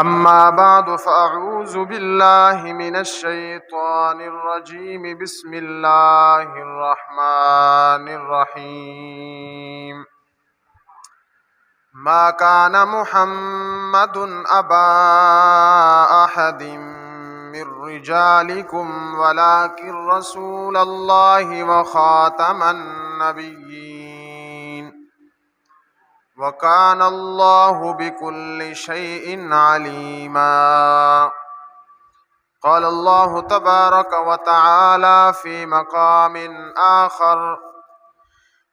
أما بعد فأعوذ بالله من الشيطان الرجيم بسم الله الرحمن الرحيم ما كان محمد أبا أحد من رجالكم ولكن رسول الله وخاتم النبيين وكان الله بكل شيء عليما. قال الله تبارك وتعالى في مقام آخر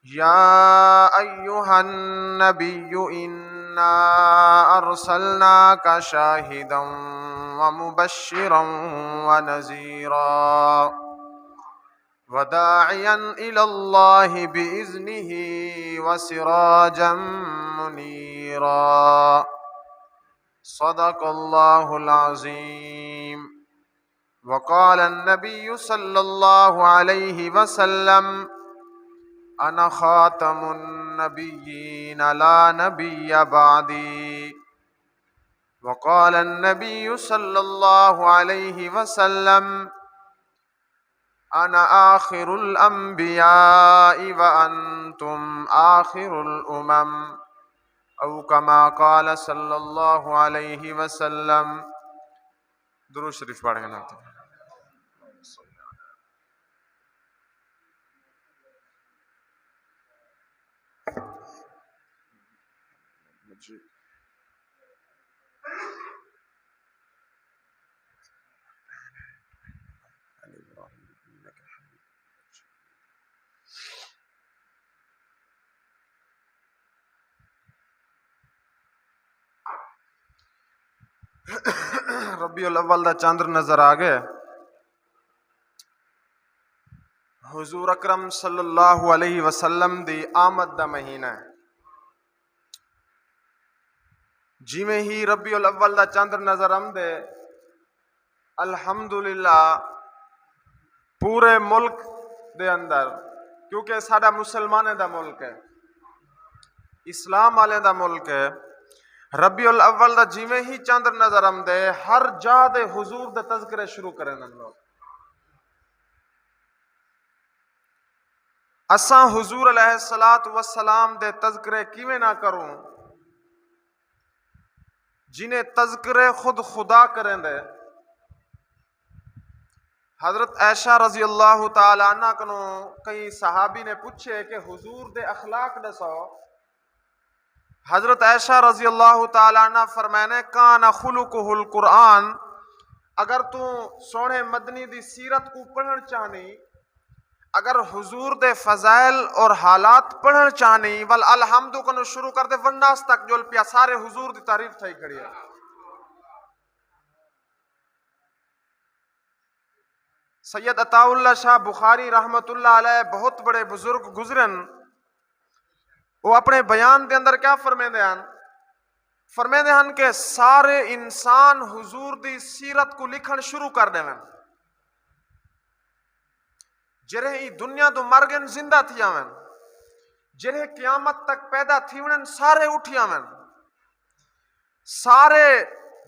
يا أيها النبي إنا أرسلناك شاهدا ومبشرا ونذيرا وداعيا إلى الله بإذنه وسراجا منيرا. صدق الله العظيم. وقال النبي صلى الله عليه وسلم أنا خاتم النبيين لا نبي بعدي. وقال النبي صلى الله عليه وسلم أنا آخر الأنبياء وأنتم آخر الأمم أو كما قال صلى الله عليه وسلم. درود شریف پڑھیں گے نا. ربیع الاول دا چاندر نظر آ گئے. حضور اکرم صلی اللہ علیہ وسلم دی آمد دا مہینہ ہے. جیویں ہی ربیع الاول دا چاندر نظر آمدے الحمدللہ پورے ملک دے اندر، کیونکہ ساڈا مسلمانے دا ملک ہے، اسلام والے دا ملک ہے، ربیع الاول دا جیویں ہی چاندر نظر آمدے ہر جا دے حضور دے تذکرے شروع کرن لوگ. اساں حضور علیہ السلام دے تذکرے کیویں نہ کروں جنہیں تذکرے خود خدا کریں دے. حضرت عائشہ رضی اللہ تعالی عنہ کنو کئی صحابی نے پوچھے کہ حضور دے اخلاق دسو. حضرت عائشہ رضی اللہ تعالی عنہ فرمانے کان خلقہ القرآن، اگر تو سونے مدنی دی سیرت کو پڑھن چاہنی، اگر حضور دے فضائل اور حالات پڑھن چاہنی ول الحمد کنو شروع کر دے وناس تک جول پیا سارے حضور دی تعریف تھئی کھڑی ہے. سید عطا اللہ شاہ بخاری رحمت اللہ علیہ بہت بڑے بزرگ گزرن، وہ اپنے بیان دے اندر کیا فرمیندے ہن کہ سارے انسان حضور دی سیرت کو لکھن شروع کر دیں. جرے ہی دنیا تو مرگن زندہ تھی آمن، جرے قیامت تک پیدا تھی ونن سارے اٹھی آمن، سارے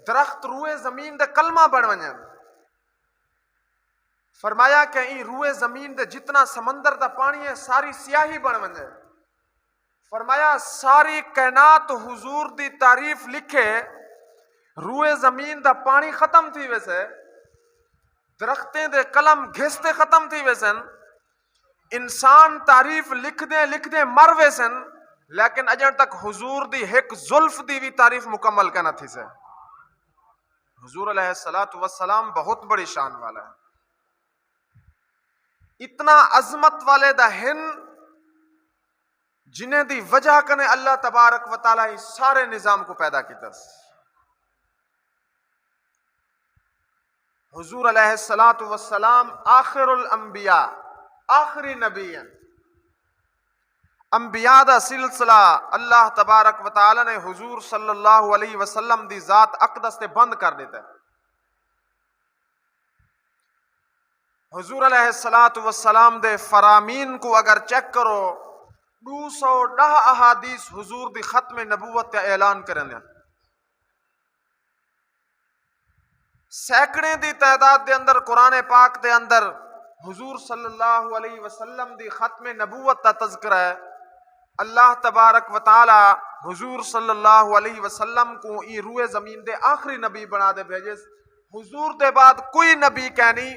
درخت روئے زمین دے کلمہ بڑھ ونن. فرمایا کہ این روئے زمین دے جتنا سمندر دا پانی ہے ساری سیاہی بڑھ ونن. فرمایا ساری کائنات حضور دی تعریف لکھے، روئے زمین دا پانی ختم تھی ویسے، درختیں دے قلم گھستے ختم تھی ویسن، انسان تعریف لکھ دے مر ویسن، لیکن اجن تک حضور دی ایک زلف دی بھی تعریف مکمل کہنا تھی سے. حضور علیہ السلام بہت بڑی شان والا ہے، اتنا عظمت والے دا ہن جنہیں دی وجہ کنے اللہ تبارک و تعالی سارے نظام کو پیدا کیتا. حضور علیہ السلام آخر الانبیاء، آخری نبی ہیں. انبیاء دا سلسلہ اللہ تبارک و تعالی نے حضور صلی اللہ علیہ وسلم دی ذات اقدس تے بند کر دیتا ہے. حضور علیہ السلام دے فرامین کو اگر چیک کرو 210 احادیث حضور دی ختم نبوت کا اعلان کریں دیں. سینکڑے دی تعداد دے اندر قرآن پاک دے اندر حضور صلی اللہ علیہ وسلم دی ختم نبوت دا تذکرہ ہے. اللہ تبارک و تعالی حضور صلی اللہ علیہ وسلم کو ای روئے زمین دے آخری نبی بنا دے بھیجے. حضور دے بعد کوئی نبی کہنی.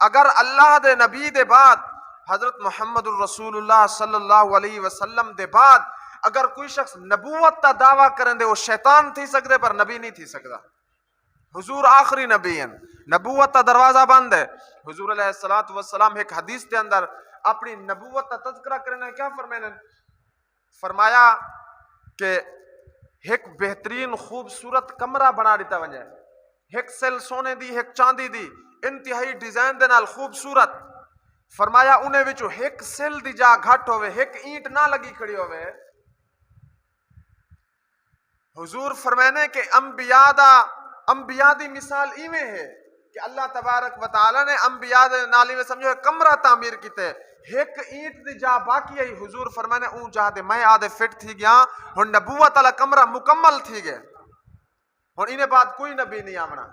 اگر اللہ دے نبی دے بعد حضرت محمد الرسول اللہ صلی اللہ علیہ وسلم دے بعد اگر کوئی شخص نبوت دا دعویٰ کریں دے وہ شیطان تھی سکتے پر نبی نہیں تھی سکتا. حضور آخری نبی ہیں. نبوت دا دروازہ بند ہے. حضور علیہ السلام ایک حدیث کے اندر اپنی نبوت دا تذکرہ کرنے کیا فرمائے؟ فرمایا کہ ایک بہترین خوبصورت کمرہ بنا دیتا ونجے. ایک سل سونے دی ایک چاندی دی انتہائی ڈیزائن دے نال خوبصورت. فرمایا انہیں وچوں ایک سل دی جا گھٹ ہوئے ایک اینٹ نہ لگی کھڑی ہوئے. حضور فرمانے کہ انبیاء دی مثال ایویں ہے کہ اللہ تبارک و تعالی نے انبیاء دے نالی میں سمجھو کمرہ تعمیر کیتے. ایک اینٹ دی جا باقی ہے. حضور فرمانے اون جا دے میں آدھے فٹ تھی گیا ہن نبوت والا کمرہ مکمل تھی گئے. ہن انہیں بعد کوئی نبی نہیں آمنا.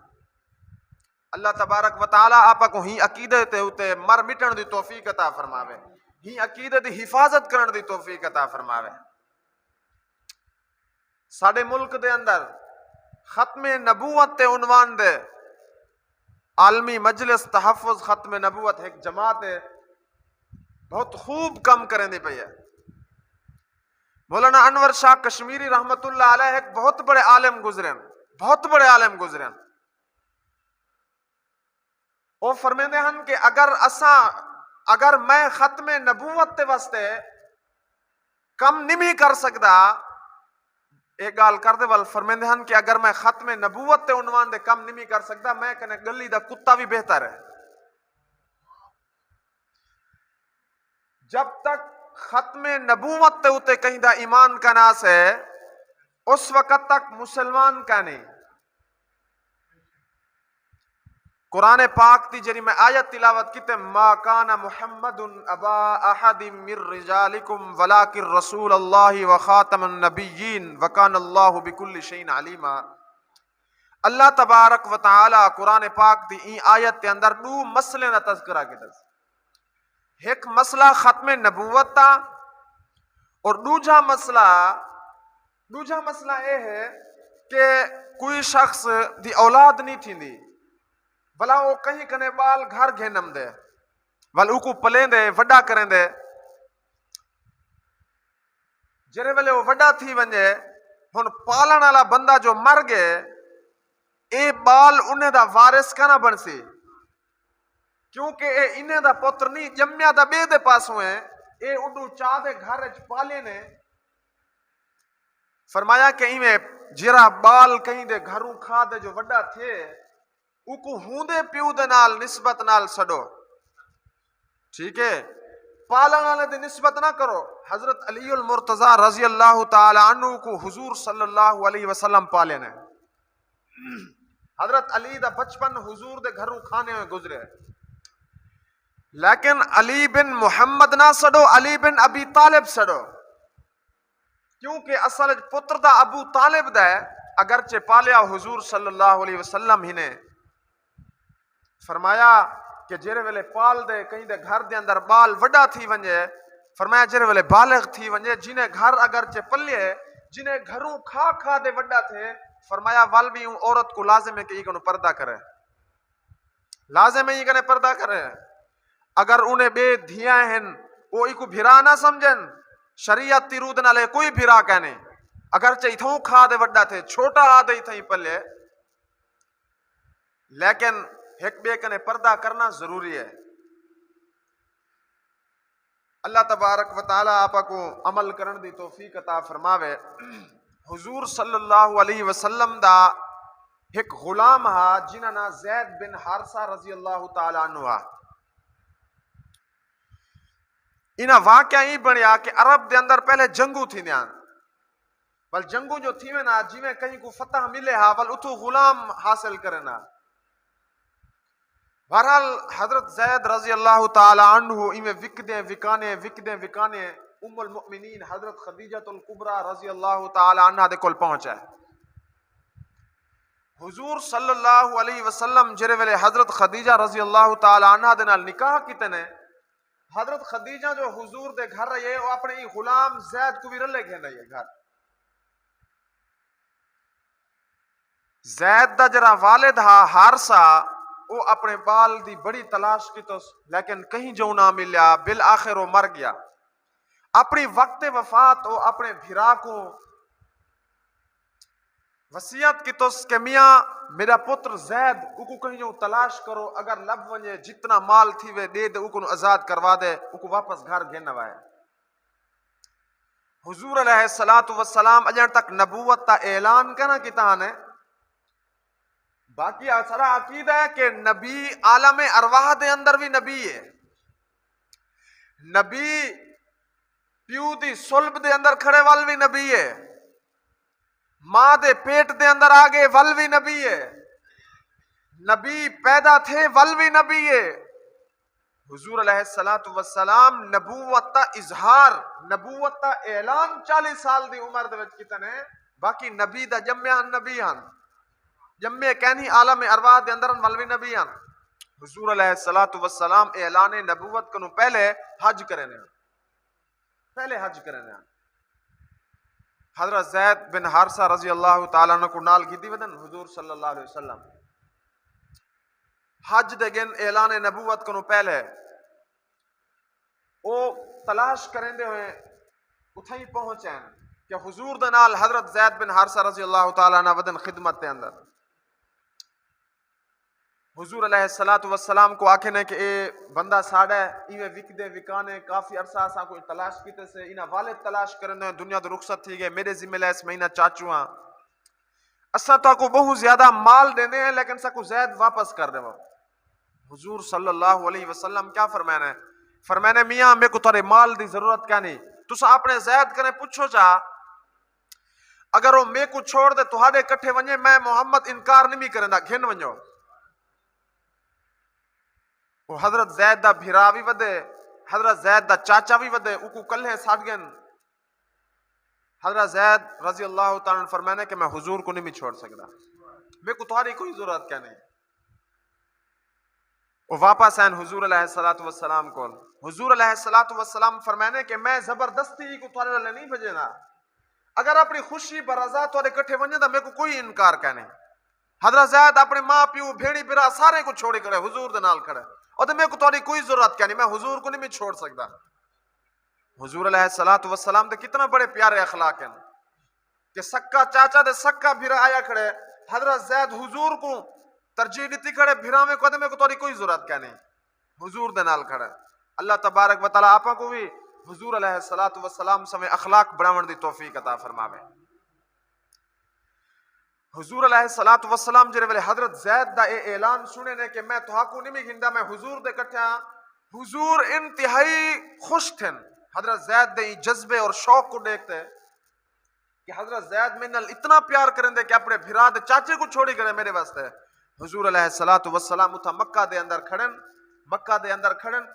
اللہ تبارک و تعالی آپا کو ہی عقیدے تے ہوتے مر مٹن دی توفیق عطا فرماوے. ہی عقیدے دی حفاظت کرن دی توفیق عطا فرماوے. ساڑے ملک دے اندر ختم نبوت تے عنوان دے عالمی مجلس تحفظ ختم نبوت ایک جماعت ہے بہت خوب کم کریں دی پئی ہے. مولانا انور شاہ کشمیری رحمت اللہ علیہ ایک بہت بڑے عالم گزرے. وہ فرمیندے ہن کہ اگر میں ختم نبوت تے واسطے کم نہیں کر سکتا ایک گال کر دے ول فرمیندے ہن کہ اگر میں ختم نبوت تے عنوان دے کم نہیں کر سکتا میں کہنے گلی دا کتا بھی بہتر ہے. جب تک ختم نبوت تے ہوتے کہیں دا ایمان کا ناس ہے اس وقت تک مسلمان کا نہیں. قرآن پاک دی جری میں آیت تلاوت کیتے ما کان محمد ابا احد من رجالکم ولکن رسول اللہ وخاتم النبیین وکان اللہ بکل شیء علیما. اللہ تبارک و تعالی قرآن پاک دی این آیت کے اندر دو مسئلے دا تذکرہ کیتا. ایک مسئلہ ختم نبوت تا اور دوجا مسئلہ یہ ہے کہ کوئی شخص دی اولاد نہیں تھی دی بلا وہ کہیں کنے بال گھر گھینم دے ول اوکو پلیں دے وڈا کریں دے. جرے ویلے وہ وڈا تھی ونجے ہن پالن والا بندہ جو مر گئے اے بال انہیں دا وارث کا نہ بن سی کیونکہ اے انہیں دا پتر نہیں جمیا دا بے دے پاس ہوئے اے اڈو چاہ دے گھر پالے نے. فرمایا کہ ایویں جرا بال کہیں دے گھروں کھا دے جو وڈا تھے اوکو ہوندے پیو دے نال نسبت نال سڈو. ٹھیک ہے پالن والے دی نسبت نہ کرو. حضرت علی المرتضی رضی اللہ تعالی عنہ کو حضور صلی اللہ علیہ وسلم پالے نے. حضرت علی دا بچپن حضور دے گھروں کھانے میں گزرے لیکن علی بن محمد نہ سڈو علی بن ابی طالب سڈو کیونکہ اصل پتر دا ابو طالب دا ہے اگرچہ پالیا حضور صلی اللہ علیہ وسلم ہی نے. فرمایا کہ جرے ویلے پال دے کہیں دے گھر دے اندر بال وڈا تھی ونجے فرمایا جرے ویلے بالغ تھی ونجے جنہیں گھر اگرچہ پلیے جنہیں گھروں کھا دے وڈا تھے فرمایا وال بھی عورت کو لازم ہے کہ یہ کنو پردہ کرے. لازم ہے یہ کنے پردہ کرے. اگر انہیں بے دھیاں ہیں وہ ایک بھرا نہ سمجھن شریعت تیرود نہ لے کوئی بھرا کہنے اگرچہ اتھوں کھا دے وڈا تھے چھوٹا ہا دے اتھیں پلے لیکن ایک بے کنے پردہ کرنا ضروری ہے. اللہ تبارک و تعالی آپا کو عمل کرن دی توفیق عطا فرماوے. حضور صلی اللہ علیہ وسلم دا ایک غلام ہا جنہ نا زید بن حارثہ رضی اللہ تعالی عنہ. انہا واقعہ ہی بنیا کہ عرب دے اندر پہلے جنگو تھی نیان بل جنگو جو تھی میں نا جی میں کہیں کو فتح ملے ہا بل اتو غلام حاصل کرنا. بہرحال حضرت زید رضی اللہ تعالی عنہ انہیں وکدیں ام المؤمنین حضرت خدیجہ الکبریٰ رضی اللہ تعالی عنہ دے کول پہنچا ہے. حضور صلی اللہ علیہ وسلم جرے ویلے حضرت خدیجہ رضی اللہ تعالی عنہ دے نال نکاح کیتے نے، حضرت خدیجہ جو حضور دے گھر رہے وہ اپنے ہی غلام زید کو بھی رلے گھن رہے گھر. زید دا جرا والد ہا حارثہ وہ اپنے بال دی بڑی تلاش کی تو لیکن کہیں جو نہ ملیا، بالآخر وہ مر گیا. اپنی وقت وفات وہ اپنے بھرا کو وصیت کی تو کہ میاں میرا پتر زید کو کہیں جو تلاش کرو، اگر لب ونجے جتنا مال تھی وے دے دے کو آزاد کروا دے، کو واپس گھر گھن وائے. حضور علیہ الصلوۃ والسلام اجن تک نبوت تا اعلان کرنا کیتا نے. باقی سارا عقیدہ ہے کہ نبی عالم ارواح دے اندر بھی نبی ہے. نبی پیو دی صلب دے اندر کھڑے وال بھی نبی ہے. ماں دے پیٹ دے اندر آگے ول بھی نبی ہے. نبی پیدا تھے ول بھی نبی ہے. حضور علیہ السلام نبوت تا اظہار، نبوت تا اعلان 40 سال دی عمر دے وچ کیتے نے. باقی نبی دا جمع نبی ہن، جمع کہنی عالم ارواح دے اندر ول بھی نبی ہن. حضور علیہ السلام اعلان نبوت کنو پہلے حج کرنے، پہلے حج کرنے. حضرت زید بن حارثہ رضی اللہ تعالیٰ عنہ کو نال گیدی ودن حضور صلی اللہ علیہ وسلم حج دے گن اعلان نبوت کنو پہلے او تلاش کریں دے ہوئے اتھا ہی پہنچیں کہ حضور دے نال حضرت زید بن حارثہ رضی اللہ تعالیٰ عنہ ودن خدمت دے اندر. حضور علیہ السلام کو آکھے نے کہ اے بندہ ساڑھا ہے ایوے وک دے وکانے کافی عرصہ اساں کوئی تلاش کیتے سے انہاں والد تلاش کرنے دنیا دے رخصت تھی گئے میرے ذمہ لے اس مہینہ چاچو ہاں اساں تو کو بہت زیادہ مال دینے ہیں لیکن سا کو زید واپس کر دے. حضور صلی اللہ علیہ وسلم کیا فرمانے؟ فرمانے میاں میں کو تارے مال دی ضرورت کیا نہیں، تسا اپنے زید کنے پوچھو چاہ اگر وہ میں کو چھوڑ دے تہاڈے کٹھے ونجے میں محمد انکار نہیں کرندا گھن ونجو. حضرت زید دا بھرا بھی ودے، حضرت زید دا چاچا بھی ودے، اوکو کلھے ساٹھ گن. حضرت زید رضی اللہ تعالیٰ فرمانے کہ میں حضور کو نہیں چھوڑ سکتا، میں کو تمہاری کوئی ضرورت کیا نہیں. وہ واپس آئین حضور علیہ السلام کو. حضور علیہ السلام فرمانے کہ میں زبردستی کو تمہارے لئے نہیں بھیجنا، اگر اپنی خوشی برضا تمہارے کٹھے ونجے دا میں کو کوئی انکار کیا نہیں. حضرت زید اپنے ماں پیو بھیڑی برا سارے کو چھوڑے کھڑے حضور دے نال کھڑے اور تو میں کو تمہاری کوئی ضرورت کیا نہیں، میں حضور کو نہیں چھوڑ سکتا. حضور علیہ السلام دے کتنا بڑے پیارے اخلاق ہیں کہ سکا چاچا دے سکا بھیرا آیا کھڑے. حضرت زید حضور کو ترجیح دیتی کھڑے بھیرا میں کو تمہاری کوئی ضرورت کیا نہیں، حضور دے نال کھڑے. اللہ تبارک و تعالیٰ آپا کو بھی حضور علیہ السلام سمیں اخلاق بڑھاون دی توفیق عطا فرماوے. حضور علیہ السلام جرے ویلے حضرت زید دا اے اعلان سنے نے کہ میں تہاکو نہیں گھندا میں حضور دے کٹھا، حضور انتہائی خوش تھن. حضرت زید دے جذبے اور شوق کو دیکھتے کہ حضرت زید میں نال اتنا پیار کریں دے کہ اپنے بھرا دے چاچے کو چھوڑی کرے میرے واسطے. حضور علیہ السلام اتھا مکہ دے اندر کھڑن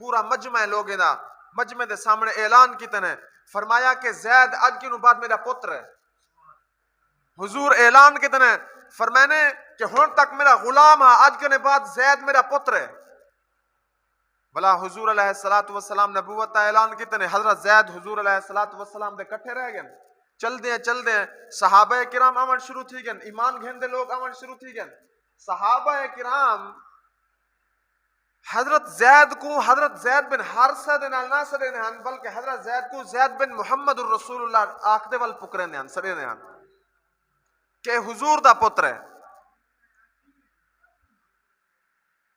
پورا مجمع لوگ دا مجمع دے سامنے اعلان کیتے نے فرمایا کہ زید آج کی نو بعد میرا پتر ہے. حضور اعلان کتنے فرمانے کہ ہون تک میرا غلام ہے، آج کے بعد زید میرا پتر ہے. بلا حضور علیہ السلام نبوت کا اعلان کتنے حضرت زید حضور علیہ السلام دے کٹھے رہ گئے. چل دیں صحابہ کرام آمن شروع تھی گئے، ایمان گھن دے لوگ آمن شروع تھی گئے. صحابہ کرام حضرت زید بن حارثہ دے نال نہ سڑے نے ہن بلکہ حضرت زید کو زید بن محمد الرسول اللہ آخدے وال پکرے نے ہن سڑے نے ہن کہ حضور دا پتر ہے.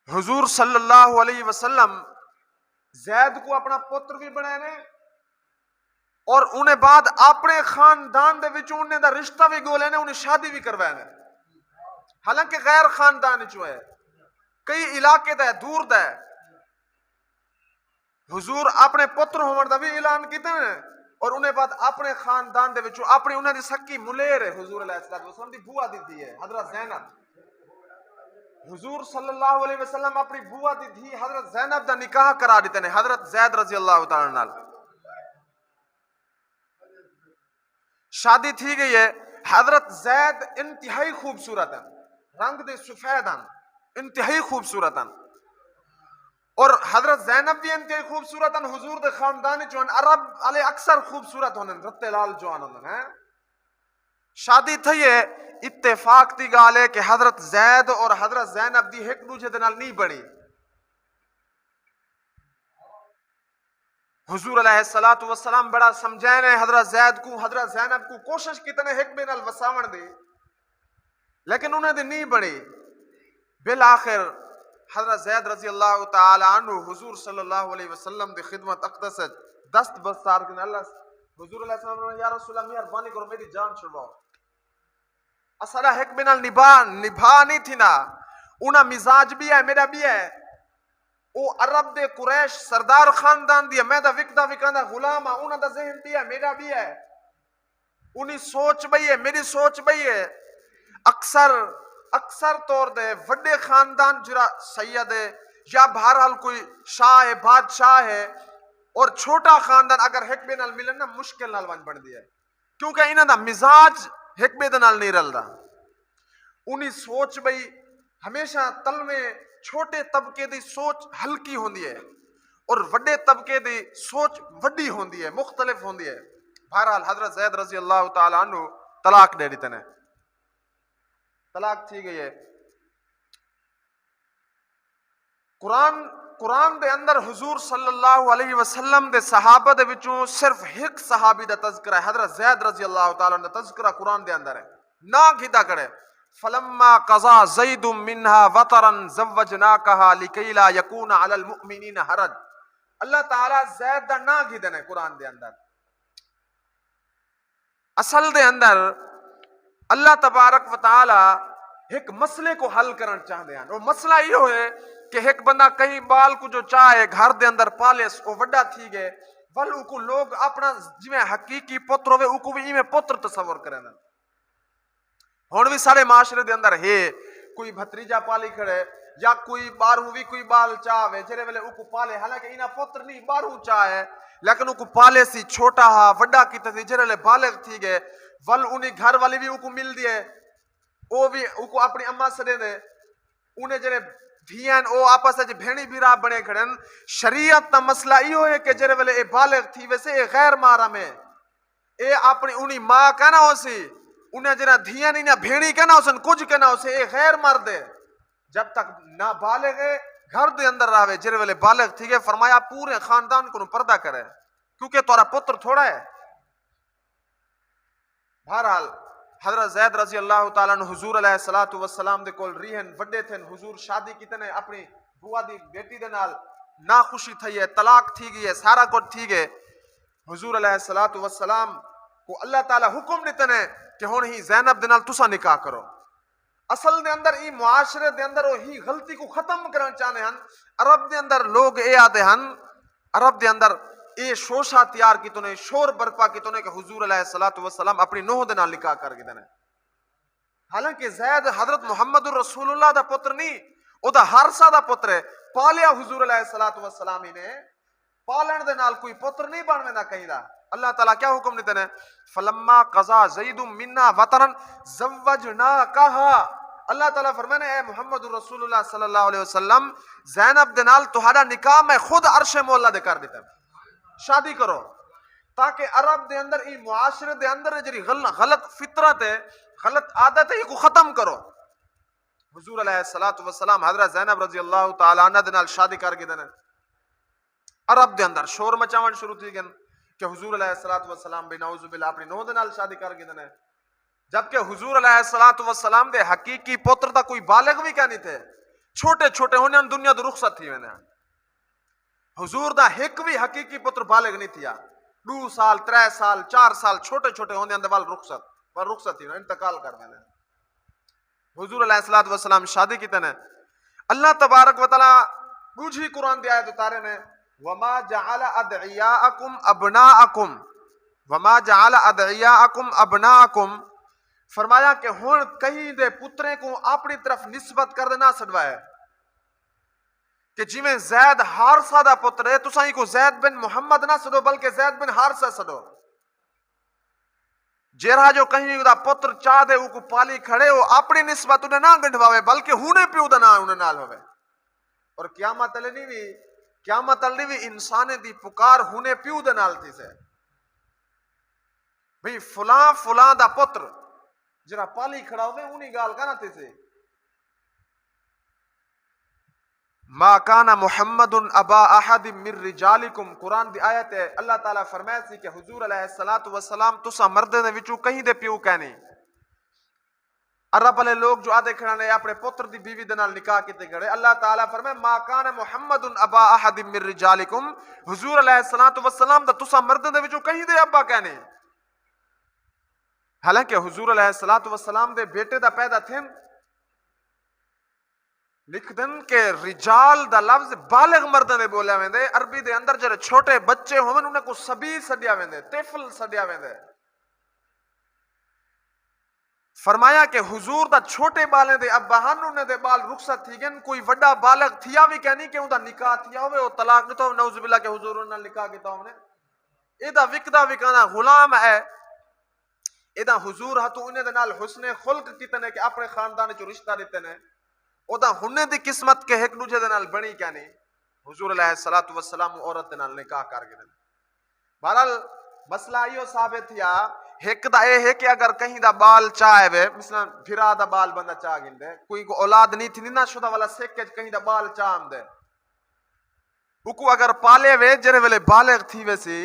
حضور صلی اللہ علیہ وسلم زید کو اپنا پتر بھی بنائے نے اور انہیں بعد اپنے خاندان دے وچ انہیں دا رشتہ بھی گولے نے، انہیں شادی بھی کروائے نے حالانکہ غیر خاندان چو ہے، کئی علاقے دا ہے، دور دا ہے. حضور اپنے پتر ہومن دا بھی اعلان کیتے ہیں اور انہیں بعد اپنے خاندان دے وچوں اپنی انہیں دی سکی ملیر ہے حضور علیہ السلام دی بوا دی ہے حضرت زینب. حضور صلی اللہ علیہ وسلم اپنی بوا دی تھی حضرت زینب دا نکاح کرا دیتے ہیں حضرت زید رضی اللہ تعالیٰ عنہ. شادی تھی گئی ہے. حضرت زید انتہائی خوبصورت ہے، رنگ دے سفید ہیں، انتہائی خوبصورت ہیں، اور حضرت زینب بھی انتہائی خوبصورت ہیں. حضور دے خاندان جو ہیں عرب والے اکثر خوبصورت ہونے رتے لال جوان ہونے ہیں. شادی تھی ہے، اتفاق دی گال ہے کہ حضرت زید اور حضرت زینب دی ایک دوسرے دے نال نہیں بنی. حضور علیہ الصلوۃ والسلام بڑا سمجھائے نے حضرت زید کو حضرت زینب کو کوشش کتنے ایک بے نال وساون دی، لیکن انہیں دی نہیں بنی. بالآخر حضرت زید رضی اللہ تعالی عنہ حضور صلی اللہ علیہ وسلم دی خدمت اقدس دست بستار کے اللہ حضور علیہ السلام نے یا رسول اللہ مہربانی کرو میری جان چھڑواؤ. اصلا ایک بے نال نبھا نہیں تھی نا، انہا مزاج بھی ہے میرا بھی ہے. او عرب دے قریش سردار خاندان دی میں دا وکدا وکاندا غلام ہاں، انہاں دا ذہن بھی ہے میرا بھی ہے، انہی سوچ بئی ہے میری سوچ بئی ہے. اکثر طور دے وڈے خاندان جرا سید ہے یا بہرحال کوئی شاہ ہے بادشاہ ہے، اور چھوٹا خاندان اگر ایک بے نال ملن نا مشکل نال ون بن دیا ہے، کیونکہ انہاں دا مزاج ایک بے نال نہیں رلدا. انہی سوچ بئی ہمیشہ تل میں چھوٹے طبقے دی سوچ ہلکی ہوندی ہے اور وڈے طبقے دی سوچ وڈی ہوندی ہے، مختلف ہوندی ہے. بہرحال حضرت زید رضی اللہ تعالی عنہ طلاق دے دیتے ہیں، طلاق تھی گئی ہے. قرآن دے اندر حضور صلی اللہ علیہ وسلم دے صحابہ دے وچوں صرف ایک صحابی دا تذکرہ ہے، حضرت زید رضی اللہ تعالی عنہ دا تذکرہ قرآن دے اندر ہے. نہ گھدا کرے فلما قضا زید منها وطرا زوجناکها لکی لا یکون علی المؤمنین حرج. اللہ تعالی زید دا نہ گھدن ہے قرآن دے اندر. اصل دے اندر اللہ تبارک و تعالی ایک مسئلے کو حل کرنا چاہتے ہیں. وہ مسئلہ یہ ہے کہ ایک بندہ کہیں بال کو جو چاہے گھر دے اندر پالے وہ وڈا تھی گئے ول کو لوگ اپنا جی حقیقی پتر ہوئے کو بھی میں پتر تصور کریں. ہون بھی سارے معاشرے دے اندر ہے کوئی بھتریجا پالی کھڑے یا کوئی بارہوں بھی کوئی بال چاہے جرے ویلے کو پالے، حالانکہ انہا پتر نہیں بارہوں چاہے لیکن کو پالے سی چھوٹا ہا وڈا کی تھی جرے ویلے بالغ تھی گئے ول انہیں گھر والی بھی کو مل دیے او بھی کو اپنی اماں سڑے دے انہیں جرے دھیان او آپس ہے بھینی بھی راہ بنے کھڑن. شریعت تا مسئلہ ایو ہے کہ جرے ویلے اے بالغ تھی ویسے اے غیر مارا میں اے اپنی انہی ماں کہنا ہو سی انہیں جرا دھیان انہیں بھینی کہنا ہو سن کچھ کہنا ہو سے اے غیر مرد ہے. جب تک نہ بالغ ہے گھر دے اندر راوے جرے ویلے بالغ تھی گئے فرمایا پورے خاندان کو پردہ کرے کیونکہ تورا پتر تھوڑا ہے. بہرحال حضرت زید رضی اللہ تعالیٰ عنہ حضور علیہ الصلوۃ والسلام دے کول ریہن وڈے تھے. حضور شادی کیتے اپنی بوا دی بیٹی دے نال نا خوشی تھی ہے، طلاق تھی گئی ہے، سارا کچھ تھی گئے. حضور علیہ الصلوۃ والسلام کو اللہ تعالیٰ حکم دیتے ہیں کہ ہون ہی زینب دے نال تسا نکاح کرو. اصل دے اندر ای معاشرے دے اندر وہی غلطی کو ختم کرنا چاہنے ہیں. عرب دے اندر لوگ اے آتے ہیں، عرب دے اندر اے شوشہ تیار کی تو نے شور برپا کی تو نے کہ حضور علیہ الصلوۃ والسلام اپنی نوح دے نال نکاح کر کے دینے. حالانکہ زید حضرت محمد الرسول اللہ دا پتر نہیں، او دا حارثہ دا پتر ہے. پالیا حضور علیہ الصلوۃ والسلام ہی نے پالن دے نال کوئی پتر نہیں بنوے نہ کہیں دا. اللہ تعالیٰ کیا حکم دیتے ہیں فلما قضا زید منا وطرا زوجناکها. اللہ تعالیٰ فرمانے اے محمد رسول اللہ صلی اللہ علیہ وسلم زینب دے نال تہاڈا نکاح میں خود عرش مولا دے کر دیتا ہے، شادی کرو تاکہ عرب دے اندر ای معاشرے دے اندر جری غلط فطرت ہے غلط عادت ہے یہ کو ختم کرو. حضور علیہ الصلوۃ والسلام حضرت زینب رضی اللہ تعالی عنہ دے نال شادی کر کے دینے. عرب دے اندر شور مچاون شروع تھی گئے کہ حضور علیہ الصلوۃ والسلام بھی نعوذ باللہ اپنی نوح دے نال شادی کر کے دینے، جبکہ حضور علیہ الصلوۃ والسلام دے حقیقی پتر تا کوئی بالغ بھی کیا نہیں تھے، چھوٹے چھوٹے ہونے دنیا تو رخصت تھی ہونے. حضور دا ایک بھی حقیقی پتر بالغ نہیں تھیا، 2 سال 3 سال 4 سال چھوٹے چھوٹے ہونے اندر رخصت تھی انتقال کر دینے. حضور علیہ الصلوۃ والسلام شادی کی تنے. اللہ تبارک و تعالی بوجھی قرآن دی آیت اتارے نے وما جعل ادعیاءکم ابناءکم وما جعل ادعیاءکم ابناءکم. فرمایا کہ ہن کہیں دے پترے کو اپنی طرف نسبت کر دینا سڑوائے کہ جی میں زید حارثہ دا پتر ہے تساں کو زید بن محمد نہ سڑو بلکہ زید بن حارثہ سڑو. جیرا جو کہیں دا پتر چاہ دے کو پالی کھڑے ہو اپنی نسبت انہیں نہ گنڈواوے بلکہ ہونے پیو دا نہ انہیں نال ہوئے. اور قیامت علی بھی انسان دی پکار ہونے پیو دا نال تھی سے بھئی فلاں دا پتر جرا پالی کھڑا ہوئے انہی گال کنا تھی سے. ما کان محمد ابا احد من رجالکم قرآن دی آیت ہے. اللہ تعالیٰ فرمائے سی کہ حضور علیہ السلام تسا مردے دے وچوں کہیں دے پیو کہنی. عرب والے لوگ جو آدھے کھڑانے اپنے پتر دی بیوی دے نال نکاح کیتے گھڑے. اللہ تعالیٰ فرمائے ما کان محمد ابا احد من رجالکم حضور علیہ السلام دا تسا مردے دے وچوں کہیں دے ابا کہنے. حالانکہ حضور علیہ السلام دے بیٹے دا پیدا تھن لکھ دن کہ رجال دا لفظ بالغ مردہ دے بولیا ویندے. عربی دے اندر جڑے چھوٹے بچے ہوئن انہیں کو سبی سڈیا ویندے طفل سڈیا ویندے. فرمایا کہ حضور دا چھوٹے بالیں دے ابا ہن انہیں دے بال رخصت تھی گن. کوئی وڈا بالغ تھیا بھی کہنی کہ انہوں دا نکاح تھیا ہوئے وہ طلاق نہیں تو نعوذ باللہ کہ حضور انہوں نے نکاح کیتا ہوں نے ایدہ وکدہ وکانا غلام ہے. ایدہ حضور ہاتھوں انہیں دے نال حسن خلق کیتے ہیں کہ اپنے خاندان جو رشتہ دیتے ہیں او دا ہنے دی قسمت کے ایک دوجے دے نال بنی کیا نہیں. حضور علیہ السلام عورت دے نال نکاح کر گئے. بہرحال مسئلہ یہ ثابت تھیا ایک دا اے ہے کہ اگر کہیں دا بال چاہے وے مثلا پھرا دا بال بندہ چاہ گندے کوئی کو اولاد نہیں تھی نہ شدہ والا سیکھ کہیں دا بال چاہم دے کو اگر پالے وے جرے ویلے بالغ تھی وے سی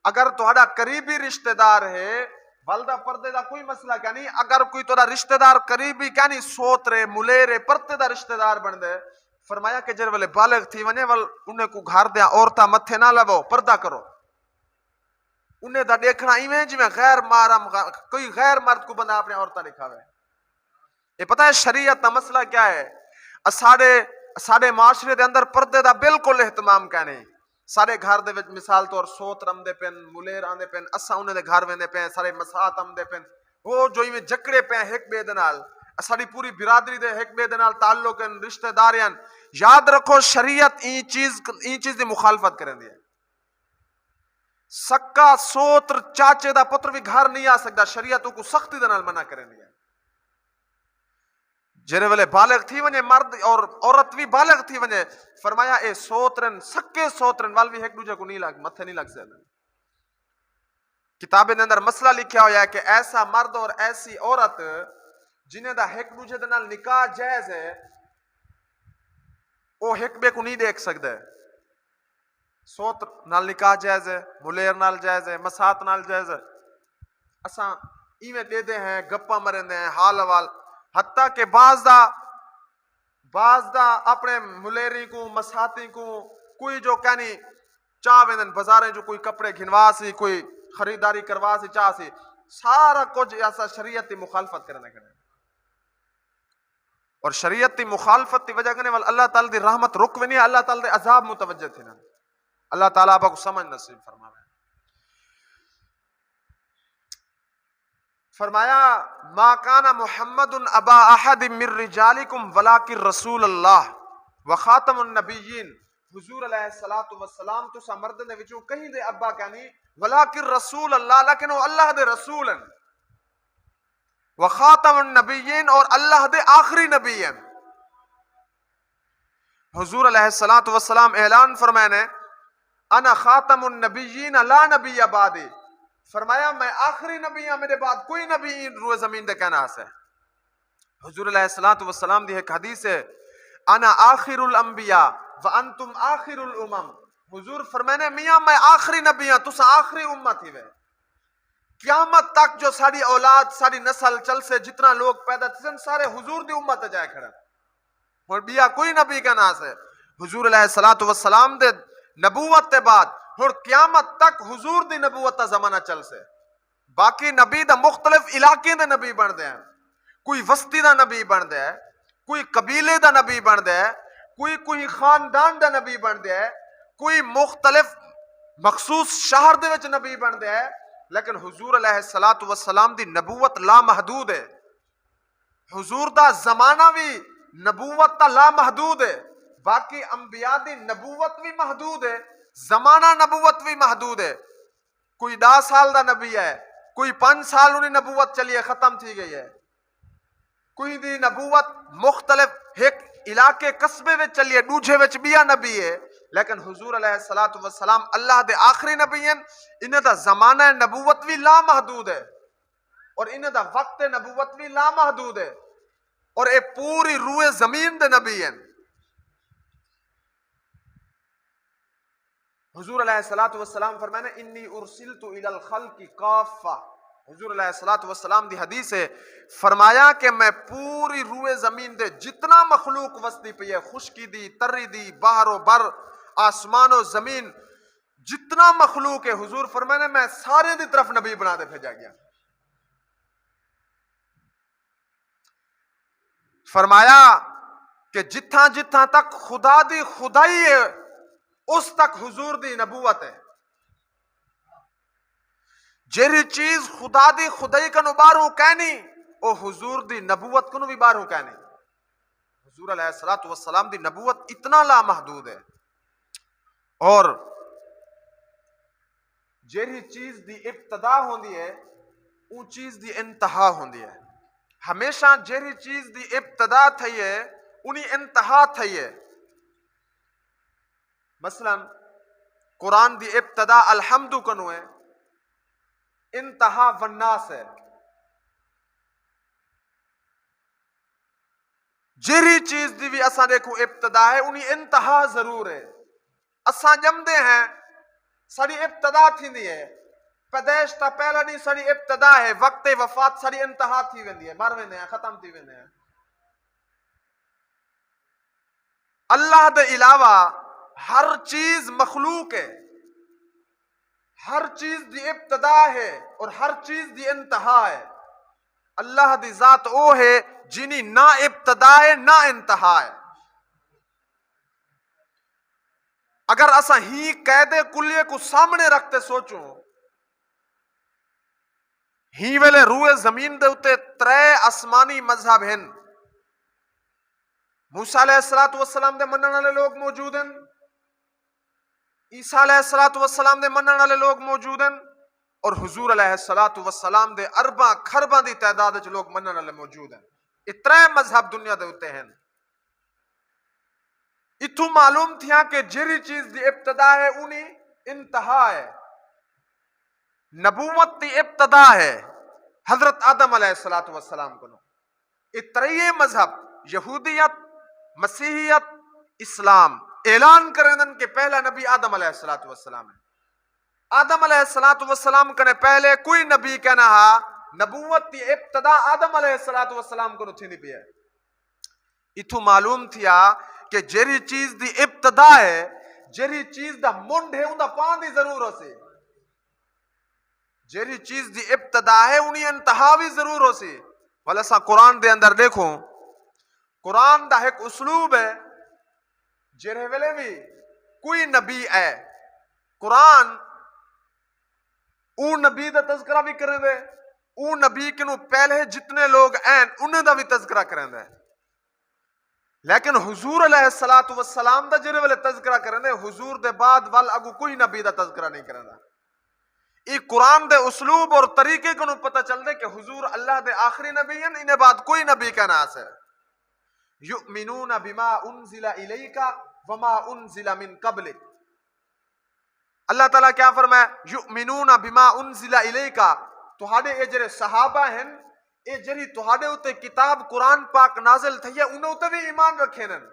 اگر تہاڈا قریبی رشتہ دار ہے والدہ پردے دا کوئی مسئلہ کیا نہیں. اگر کوئی تہاڈا رشتہ دار قریبی کیا نہیں سوترے ملیرے پردے دا رشتہ دار بن دے فرمایا کہ جرے ویلے بالغ تھی ونے ول انہیں کو گھر دیا عورتاں متھے نہ لو پردہ کرو. انہیں دا دیکھنا ایویں جی میں غیر محرم کوئی غیر مرد کو بندہ اپنے عورتاں دکھاوے. یہ پتہ ہے شریعت دا مسئلہ کیا ہے. ساڑے معاشرے دے اندر پردے دا بالکل اہتمام کیا نہیں. سارے گھر دے وچ مثال طور سوت رم دے پین ملیر آندے پین اسا انہیں دے گھر ویندے پین سارے مساعت ہم دے پین وہ جو ایویں جکڑے پین ایک بے دے نال ساری پوری برادری دے ایک بے دے نال تعلق ہیں رشتہ داریاں. یاد رکھو شریعت این چیز دی مخالفت کریں دی ہے. سکا سوتر چاچے دا پتر بھی گھر نہیں آ سکتا. شریعت کو سختی دے نال منع کریں دی ہے. جرے والے بالغ تھی ونجے مرد اور عورت بھی بالغ تھی ونجے فرمایا اے سوترن سکے سوترن وال بھی ایک دوجہ کو نہیں لگ متھے نہیں لگ سکتے. کتابیں اندر مسئلہ لکھا ہوا ہے کہ ایسا مرد اور ایسی عورت جنہیں دا ایک دوجہ دے نال نکاح جائز ہے وہ ایک بے کو نہیں دیکھ سکتے. سوتر نال نکاح جائز ہے ملیر نال جائز ہے مساعت نال جائز ہے. اساں ایویں دے دے ہیں گپا مرندے ہیں حال حوال حتیٰ کہ بعض دا اپنے ملیری کو مساتی کو کوئی جو کہنی چاہ ویندن بازاریں جو کوئی کپڑے گھنوا سی کوئی خریداری کروا سی چاہ سی سارا کچھ ایسا شریعتی مخالفت کرنے کرنے اور شریعتی مخالفت کی وجہ کرنے والا اللہ تعالیٰ دی رحمت رک نہیں اللہ تعالیٰ دی عذاب متوجہ تھی نا. اللہ تعالیٰ آپ کو سمجھ نصیب فرماوے. فرمایا ما کان محمد ابا احد من رجالکم ولکن رسول اللہ وخاتم النبیین. حضور علیہ السلام تو سا مرد نے وچوں کہیں دے ابا کہنی ولکن رسول اللہ لیکن وہ اللہ دے رسول ہیں وخاتم النبیین اور اللہ دے آخری نبی ہیں. حضور علیہ السلام اعلان فرمائے نے انا خاتم النبیین لا نبی بعدی. فرمایا میں آخری نبی ہوں میرے بعد کوئی نبی روح زمین دے کہنا ہے. حضور علیہ السلام دی ایک حدیث ہے انا آخر الانبیاء وانتم آخر الامم. حضور فرمانے میاں میں آخری نبی ہوں تسا آخری امت ہی وے. قیامت تک جو ساری اولاد ساری نسل چل سے جتنا لوگ پیدا تھے سارے حضور دی امت جائے کھڑا اور بیا کوئی نبی کہنا ہے. حضور علیہ السلام دے نبوت تے بعد اور قیامت تک حضور دی نبوت تا زمانہ چل سے. باقی نبی دا مختلف علاقے دے نبی بن دے ہیں. کوئی وسطی دا نبی بن دے ہے کوئی قبیلے دا نبی بن دے ہے کوئی خاندان دا نبی بن دے ہے کوئی مختلف مخصوص شہر دے وچ نبی بن دے ہے. لیکن حضور علیہ السلام دی نبوت لا محدود ہے. حضور دا زمانہ بھی نبوت تا لا محدود ہے. باقی انبیاء دی نبوت بھی محدود ہے زمانہ نبوت بھی محدود ہے. کوئی 10 سال دا نبی ہے کوئی 5 سال انہیں نبوت چلی ہے ختم تھی گئی ہے، کوئی دی نبوت مختلف ایک علاقے قصبے وچ چلی ہے، دوجھے وچ بیا نبی ہے، لیکن حضور علیہ الصلوۃ والسلام اللہ دے آخری نبی ہیں. انہیں دا زمانہ نبوت بھی لامحدود ہے اور انہیں دا وقت نبوت بھی لامحدود ہے اور اے پوری روئے زمین دے نبی ہیں. حضور علیہ الصلوۃ والسلام فرمانے انی ارسلت الی الخلق کافہ. حضور علیہ الصلوۃ والسلام دی حدیث ہے، فرمایا کہ میں پوری روئے زمین دے جتنا مخلوق وسدی پئی ہے، خشکی دی، تری دی، باہر و بر، آسمان و زمین، جتنا مخلوق ہے، حضور فرمانے میں سارے دی طرف نبی بنا دے بھیجا گیا. فرمایا کہ جتھاں جتھاں تک خدا دی خدائی ہے اس تک حضور دی نبوت ہے. جیری چیز خدا دی خدائی کا نو باروں کہنی او حضور دی نبوت کو نو بھی باروں کہنی. حضور علیہ الصلوۃ والسلام دی نبوت اتنا لامحدود ہے اور جیری چیز دی ابتدا ہوندی ہے اون چیز دی انتہا ہوندی ہے. ہمیشہ جیری چیز دی ابتدا تھی ہے انہی انتہا تھی ہے. مثلا قرآن دی ابتدا الحمد کنو ہے، انتہا والناس ہے. جیری چیز دی بھی اساں دیکھو ابتدا ہے انہی انتہا ضرور ہے. اساں جمدے ہیں ساری ابتدا تھی دی ہے، پیدائش تا پہلا نہیں ساری ابتدا ہے، وقت وفات ساری انتہا تھی ویندی ہے، مر ویندے ہیں، ختم تھی ویندے ہیں. اللہ دے علاوہ ہر چیز مخلوق ہے، ہر چیز دی ابتدا ہے اور ہر چیز دی انتہا ہے. اللہ دی ذات او ہے جنی نہ ابتدا ہے نہ انتہا ہے. اگر اسا ہی قید کلیے کو سامنے رکھتے سوچوں، ہی ویلے روئے زمین دے اتے 3 آسمانی مذہب ہیں. موسیٰ علیہ السلام دے منن والے لوگ موجود ہیں، عیسیٰ علیہ السلام دے منن والے لوگ موجود ہیں اور حضور علیہ السلام دے 4 خرباں دی تعداد وچ لوگ منن والے موجود ہیں. یہ 3 مذہب دنیا دے اتے ہیں. اتھوں معلوم تھیا کہ جیری چیز دی ابتدا ہے انہی انتہا ہے. نبوت دی ابتدا ہے حضرت آدم علیہ السلام کو. یہ 3 مذہب یہودیت، مسیحیت، اسلام اعلان کریں کہ پہلا نبی آدم علیہ السلام ہے. آدم علیہ السلام کنے پہلے کوئی نبی کہنا ہا نبوت دی ابتدا آدم علیہ السلام کو تھی نہیں پی ہے. اتھو معلوم تھیا کہ جیری چیز دی ابتدا ہے، جیری چیز دا منڈ ہے ان دا پان دی ضرور ہو سی. جیری چیز دی ابتدا ہے انہی انتہا بھی ضرور ہو سی. والا قرآن دے اندر دیکھو، قرآن دا ایک اسلوب ہے جیرے ویلے بھی کوئی نبی ہے قرآن اون نبی دا تذکرہ بھی کریں دے، اون نبی کنو پہلے جتنے لوگ ہیں انہیں دا بھی تذکرہ کریں دے. لیکن حضور علیہ السلام دا جیرے ویلے تذکرہ کریں دے، حضور دے بعد وال اگو کوئی نبی دا تذکرہ نہیں کریں دے. یہ قرآن دے اسلوب اور طریقے کنو پتہ چل دے کہ حضور اللہ دے آخری نبی ہیں، انہیں بعد کوئی نبی کا ناس ہے. یؤمنون بما انزل الیک وما انزل من قبلک. اللہ تعالیٰ کیا فرمایا؟ یؤمنون بما انزل الیک. تہاڈے اے جڑے صحابہ ہیں، اے جڑی تہاڈے اوتے کتاب قرآن پاک نازل تھی ہے انہوں تے بھی ایمان رکھے نن.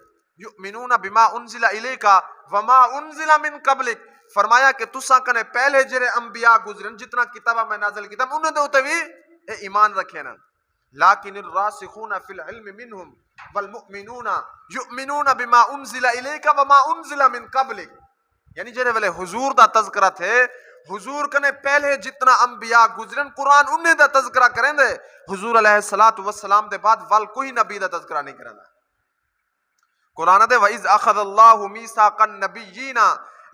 یؤمنون بما انزل الیک وما انزل من قبلک. فرمایا کہ تساں کنے پہلے جڑے انبیاء گزرن جتنا کتابہ میں نازل کتاب انہوں دے اوتے بھی اے ایمان رکھے نن. لیکن الراسخون فی العلم منہم والمؤمنون یؤمنون بما انزل الیک وما انزل من قبلک. یعنی جڑے ویلے حضور دا تذکرہ تھے، حضور کنے پہلے جتنا انبیاء گزرن قرآن انہیں دا تذکرہ کریں دے. حضور علیہ السلام دے بعد وال کوئی نبی دا تذکرہ نہیں کریں دے. قرآن دے وَإِذْ أَخَذَ اللَّهُ مِيثَاقَ النَّبِيِّينَ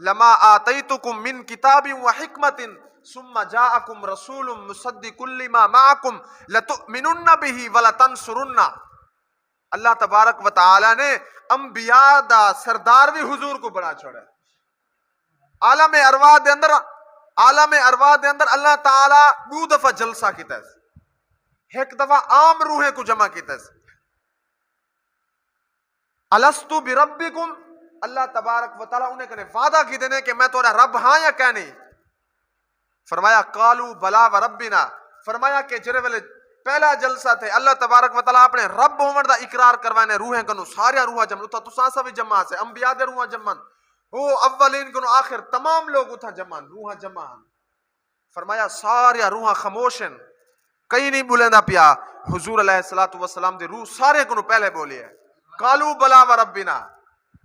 لَمَا آتَيْتُكُم مِّن كِتَابٍ وَحِكْمَةٍ ثُمَّ جَاءَكُمْ رَسُولٌ مُصَدِّقٌ لِّمَا مَعَكُمْ لَتُؤْمِنُنَّ بِهِ وَلَتَنصُرُنَّ. اللہ تبارک و تعالی نے انبیاء دا سردار بھی حضور کو بنا چھوڑا. عالم ارواح دے اندر عالم ارواح دے اندر اللہ تعالی 2 دفعہ جلسہ کیتا ہے، ایک دفعہ عام روحیں کو جمع کیتا ہے. الستو بربکم، اللہ تبارک و تعالیٰ انہیں کہنے وعدہ کی دینے کہ میں تھوڑا رب ہاں یا کیا نہیں. فرمایا قالو بلا و ربنا، فرمایا کہ جرے والے پہلا جلسہ تھے اللہ تبارک و تعالیٰ اپنے رب ہومن دا اقرار کروانے روحیں کنو ساریا روحاں جمع اتھا تساں سا بھی جمع سے انبیاء دے روحاں جمع وہ اولین کنو آخر تمام لوگ اتھا جمع روحاں جمع. فرمایا ساریا روحاں خاموشن کئی نہیں بولیں دا پیا. حضور علیہ السلام دے روح سارے کنو پہلے بولی ہے قالو بلا و ربنا.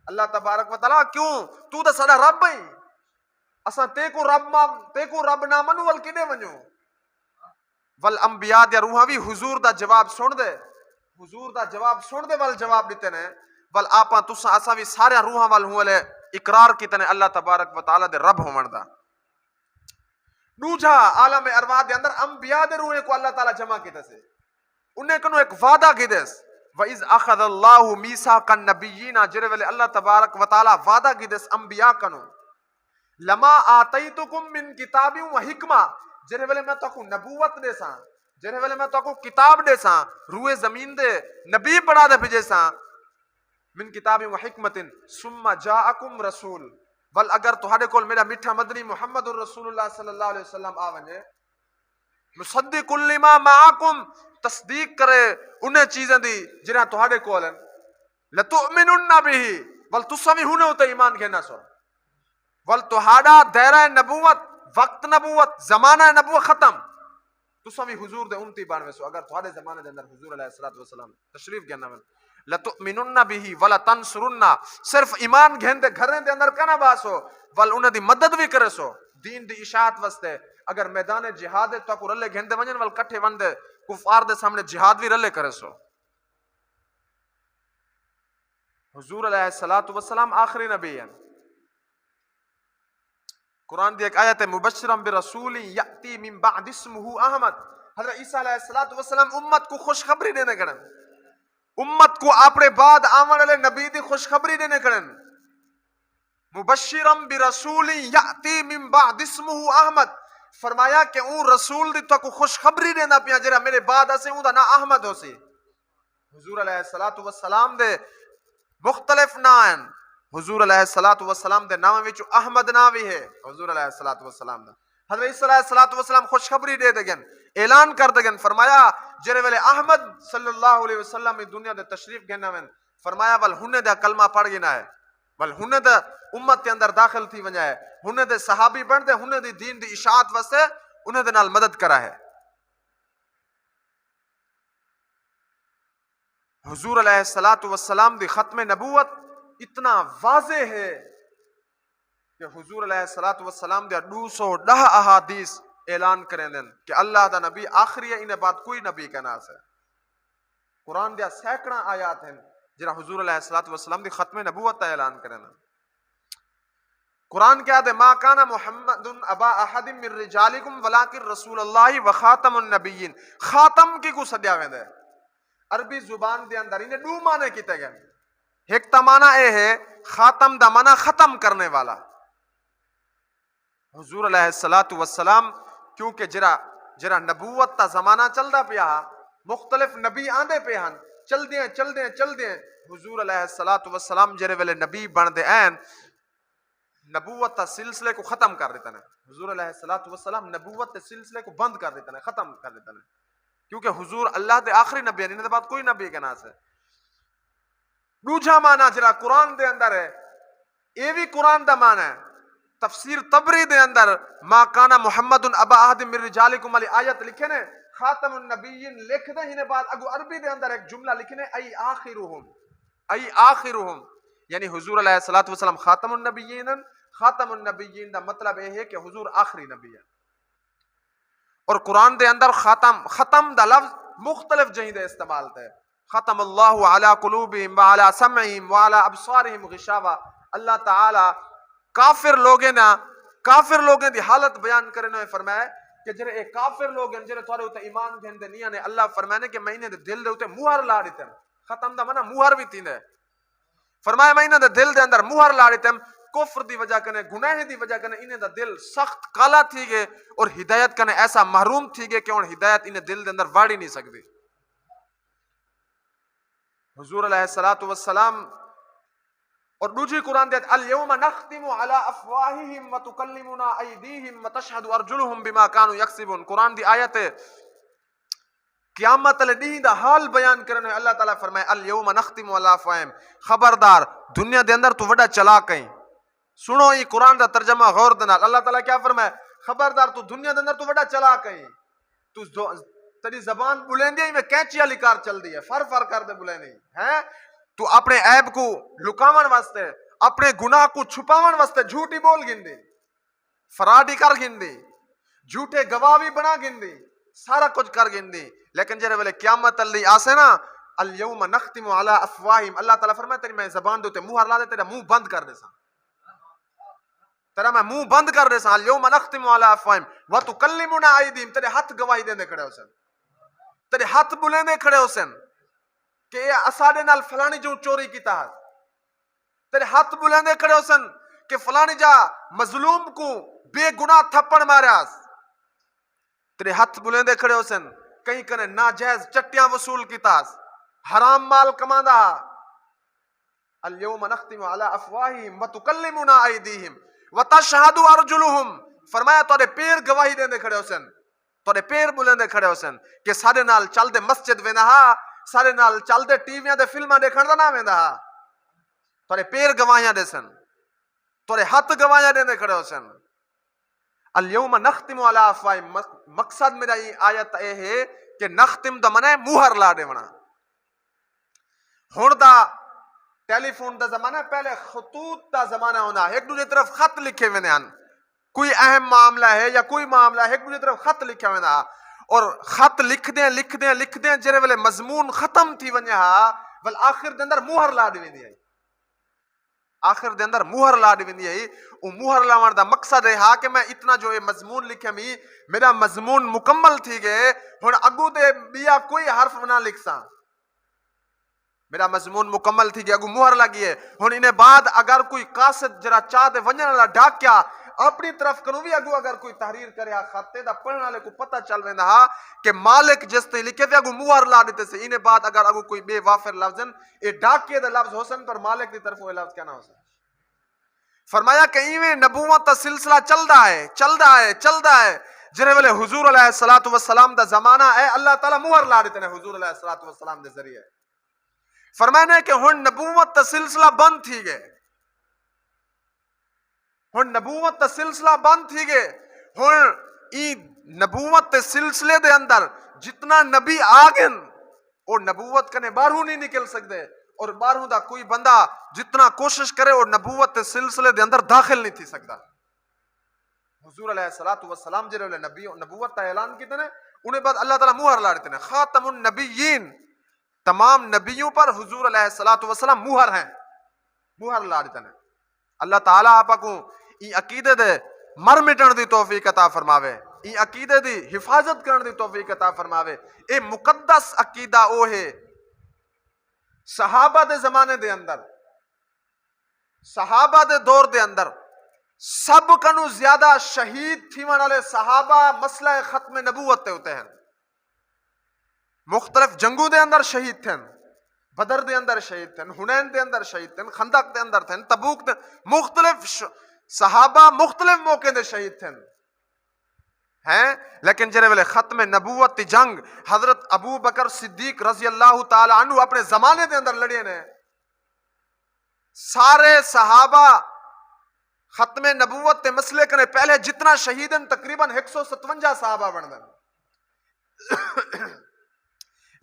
اللہ تبارک و تعالیٰ کیوں تو دا سارا رب ہی اساں تے کو رب نہ منو ول کدے ونجو. والانبیاء دے روحاں بھی حضور دا جواب سن دے ول جواب دیتے نے ول آپاں تساں اساں بھی سارے روحاں ول ہولے اقرار کیتے نے اللہ تبارک و تعالیٰ دے رب ہون دا. دوجا عالم ارواح دے اندر انبیاء دے روحیں کو اللہ تعالیٰ جمع کیتے سے انہیں کنو ایک وعدہ کی دس وَإِذْ أَخَذَ اللَّهُ مِيثَاقَ النَّبِيِّينَ جرے والے اللہ تبارک و تعالیٰ وعدہ کی دس انبیاء کنو لما آتیتکم من کتاب و حکمہ جرے والے میں تو نبوت دے ساں جرے والے میں تو کتاب دے ساں روئے زمین دے نبی بڑھا دے بھجے ساں من کتاب و حکمت ثم جاءکم رسول ول اگر تہاڈے کول میرا میٹھا مدنی محمد الرسول اللہ صلی اللہ علیہ وسلم آونجے مصدق لما معکم تصدیق کرے انہیں چیزیں دی جنہیں تہاڈے کول ہیں لتؤمنن بہ ول تساں وی ہنے تے ایمان گھنا سو ول تہاڈا دائرہ نبوت وقت نبوت زمانہ نبوت ختم تساں وی حضور دے امتی بنوے سو اگر تہاڈے زمانے دے اندر حضور علیہ الصلوۃ والسلام تشریف گھنا ون لتؤمنن بہ ولا تنصرن صرف ایمان گھن دے گھریں دے اندر کنا باسو ول انہاں دی مدد بھی کرے سو دین دی اشاعت واسطے اگر میدان جہاد تو کو رلے گھن دے ونجن ول کٹھے ون دے کفار دے سامنے جہاد بھی رلے کرے سو. حضور علیہ الصلوۃ والسلام آخری نبی ہیں. قرآن دی ایک آیت ہے مبشرا برسول یاتی من بعد اسمہ احمد. حضرت عیسیٰ علیہ الصلوۃ والسلام امت کو خوشخبری دینے کڑن امت کو اپنے بعد آمن والے نبی دی خوشخبری دینے کڑن مبشرا برسول یاتی من بعد اسمہ احمد. فرمایا کہ اون رسول دی تو کو خوشخبری دینا پیا جرا میرے بعد اسے اون دا نا احمد ہو سی. حضور علیہ الصلوۃ والسلام دے مختلف نام حضور علیہ الصلوۃ والسلام دے نام وچ احمد نام بھی ہے حضور علیہ الصلوۃ والسلام دا. حضرت عیسیٰ علیہ الصلوۃ والسلام خوشخبری دے دگن اعلان کر دگن فرمایا جرے ویلے احمد صلی اللہ علیہ وسلم دنیا دے تشریف گھنا ون فرمایا ول ہنے دا کلمہ پڑھ گنا ہے ول ہنے دا امت کے اندر داخل تھی ونجا ہے ہنے دے صحابی بن دے ہنے دی دین دی اشاعت واسطے انہیں دے نال مدد کرا ہے. حضور علیہ الصلوۃ والسلام دی ختم نبوت اتنا واضح ہے کہ حضور علیہ الصلوۃ والسلام دے 210 احادیث اعلان کریں دن کہ اللہ دا نبی آخری ہے انہیں بعد کوئی نبی کا ناس ہے. قرآن دیا سینکڑا آیات ہیں جنہاں حضور علیہ الصلوۃ والسلام دی ختم نبوت تا اعلان کریں. قرآن کیا دے ما کانا محمد ابا احد من رجالکم ولکن رسول اللہ وخاتم النبیین. خاتم کی کو سدیا ویندے ہے عربی زبان دے اندر انہیں 2 معنی کیتے گئے. ایک تا معنی اے ہے خاتم دا معنی ختم کرنے والا. حضور علیہ الصلوۃ والسلام کیونکہ جرا نبوت تا زمانہ چلدا پیا مختلف نبی آندے پہ ہن چل دیں حضور علیہ الصلوۃ والسلام جرے ویلے نبی بن دے این نبوت تا سلسلے کو ختم کر دیتا ہے. حضور علیہ الصلوۃ والسلام نبوت تے سلسلے کو بند کر دیتا ہے ختم کر دیتا ہے کیونکہ حضور اللہ دے آخری نبی ہیں انہیں بعد کوئی نبی کے ناس ہے. دوجا معنی جرا قرآن دے اندر ہے یہ بھی قرآن دا معنی ہے. تفسیر طبری دے اندر ما کانا محمد ابا احد من رجالکم علی آیت لکھے نے خاتم النبیین لکھ دے ہنے بعد اگو عربی دے اندر ایک جملہ لکھنے ای آخرہم یعنی حضور علیہ الصلوۃ والسلام خاتم النبیین دا مطلب یہ ہے کہ حضور آخری نبی ہے. اور قرآن دے اندر ختم دا لفظ مختلف جہیں دے استعمال تے ختم اللہ علی قلوبہم وعلی سمعہم وعلی ابصارہم غشاوہ. اللہ تعالی کافر لوگیں دی حالت بیان کرنے فرمایا کہ جرے ایک کافر لوگ ہیں جرے تھوڑے ہوتے ایمان گھن دے نہیں آنے اللہ فرمانے کہ میں انہیں دے دل دے ہوتے موہر لا دیتے ہیں. ختم دا منہ موہر بھی تین ہے. فرمایا میں انہیں دے دل دے اندر موہر لا دیتے ہیں کفر دی وجہ کنے گناہ دی وجہ کنے انہیں دا دل سخت کالا تھی گئے اور ہدایت کنے ایسا محروم تھی گئے کہ ان ہدایت انہیں دل دے اندر واڑی نہیں سکتی. حضور علیہ السلام اور دوسری قرآن دیت الیوم نختم علی افواہہم وتکلمنا ایدیہم وتشہد ارجلہم بما کانوا یکسبون. قرآن دی آیت ہے قیامت علیہ دا حال بیان کرنے اللہ تعالیٰ فرمائے الیوم نختم علی افواہہم. خبردار دنیا دے اندر تو وڈا چلا کہیں. سنو یہ قرآن دا ترجمہ غور دے نال. اللہ تعالیٰ کیا فرمائے خبردار تو دنیا دے اندر تو وڈا چلا کہیں. تو تیری زبان بلندی ہی میں کینچی والی کار چل دی ہے فر کر دے بلندی ہیں. تو اپنے عیب کو لکاون واسطے اپنے گناہ کو چھپاون واسطے جھوٹی بول گندی فراڈی کر گندی جھوٹے گواہ بھی بنا گندی سارا کچھ کر گندی. لیکن جرے ویلے قیامت اللہ آسے نا الیوم نختم علی افواہہم اللہ تعالیٰ فرمائے تیری میں زبان دوتے مہر لا دے تیرا منہ بند کر دے سا تیرا میں منہ بند کر دے سا. الیوم نختم علی افواہہم وتکلمنا ایدیہم تیرے ہاتھ گواہی دیندے کھڑے ہوسن تیرے ہاتھ بلندے کھڑے ہوسن کہ یہ اساڑے نال فلانی جو چوری کیتا ہے. تیرے ہاتھ بلندے کھڑے ہوسن کہ فلانی جا مظلوم کو بے گناہ تھپڑ ماریا. تیرے ہاتھ بلندے کھڑے ہوسن کہیں کنے ناجائز چٹیاں وصول کیتا حرام مال کماندا. الیوم نختم علی افواہہم وتکلمنا ایدیہم وتشہد ارجلہم. فرمایا تورے پیر گواہی دیندے کھڑے ہوسن تورے پیر بلندے کھڑے ہوسن کہ سارے نال چل دے مسجد ویندا ہا سارے نال چل دے ٹی ویاں دے فلماں دیکھن دا نہ ویندا ہا. تورے پیر گواہیاں دے سن تورے ہاتھ گواہیاں دیندے کھڑے ہوسن. الیوم نختم علی افواہہم. مقصد میرا یہ آیت اے ہے کہ نختم دا منع مہر لا دیونا. ہن دا ٹیلی فون دا زمانہ پہلے خطوط دا زمانہ ہونا ایک دوسرے طرف خط لکھے ہوئے ہیں کوئی اہم معاملہ ہے یا کوئی معاملہ ہے ایک دوسرے طرف خط لکھے ہوئے ہیں اور خط لکھ دیں جرے ویلے مضمون ختم تھی ونجے ہا ول آخر دے اندر مہر لا دی ویندی ہے آخر دے اندر مہر لا دی ویندی ہے. او مہر لاون دا مقصد ہے ہا کہ میں اتنا جو مضمون لکھیا می میرا مضمون مکمل تھی گئے ہن اگو دے بیا کوئی حرف نہ لکھ سا میرا مضمون مکمل تھی گیا اگو مہر لگی ہے. ہن انہیں بعد اگر کوئی قاصد جرا چاہ دے ونجن والا ڈاکیا اپنی طرف کنو بھی اگو اگر کوئی تحریر کرے خطے دا پڑھنے والے کو پتہ چل ویندا ہا کہ مالک جس تے لکھے تے اگو مہر لا دیتے سے. انہیں بعد اگر اگو کوئی بے وافر لفظن اے ڈاکے دا لفظ ہوسن پر مالک دی طرف وہ لفظ کیا نہ ہوسن. فرمایا کہ ایویں نبوت دا سلسلہ چلدا ہے جنہیں ویلے حضور علیہ السلام دا زمانہ ہے اللہ تعالیٰ مہر لا دیتے ہیں حضور علیہ السلام دے ذریعے. فرمایا کہ ہن نبوت دا سلسلہ بند تھی گئے ہن ای نبوت دے سلسلے دے اندر جتنا نبی آگن اور نبوت کنے باہروں نہیں نکل سکتے اور باہروں دا کوئی بندہ جتنا کوشش کرے اور نبوت دے سلسلے دے اندر داخل نہیں تھی سکتا. حضور علیہ السلام جنہیں نبوت کا اعلان کیتے ہیں انہیں بعد اللہ تعالیٰ مہر لا دیتے ہیں خاتم النبیین. تمام نبیوں پر حضور علیہ السلام مہر ہیں مہر لا دیتے ہیں. اللہ تعالیٰ آپ کو ای عقیدے دے مر مٹن دی توفیق عطا فرماوے ای عقیدے دی حفاظت کرن دی توفیق عطا فرماوے. اے مقدس عقیدہ او ہے صحابہ دے زمانے دے اندر صحابہ دے دور دے اندر سب کنو زیادہ شہید تھی والے صحابہ مسئلہ ختم نبوت تے ہوتے ہیں. مختلف جنگوں دے اندر شہید تھے بدر دے اندر شہید تھے حنین دے اندر شہید تھے خندق دے اندر تھے تبوک دے مختلف صحابہ مختلف موقع دے شہید تھے ہیں. لیکن جنہیں ویلے ختم نبوت تی جنگ حضرت ابو بکر صدیق رضی اللہ تعالی عنہ اپنے زمانے دے اندر لڑے نے. سارے صحابہ ختم نبوت تے مسئلے کرنے پہلے جتنا شہیدن تقریباً 157 صحابہ بن دیں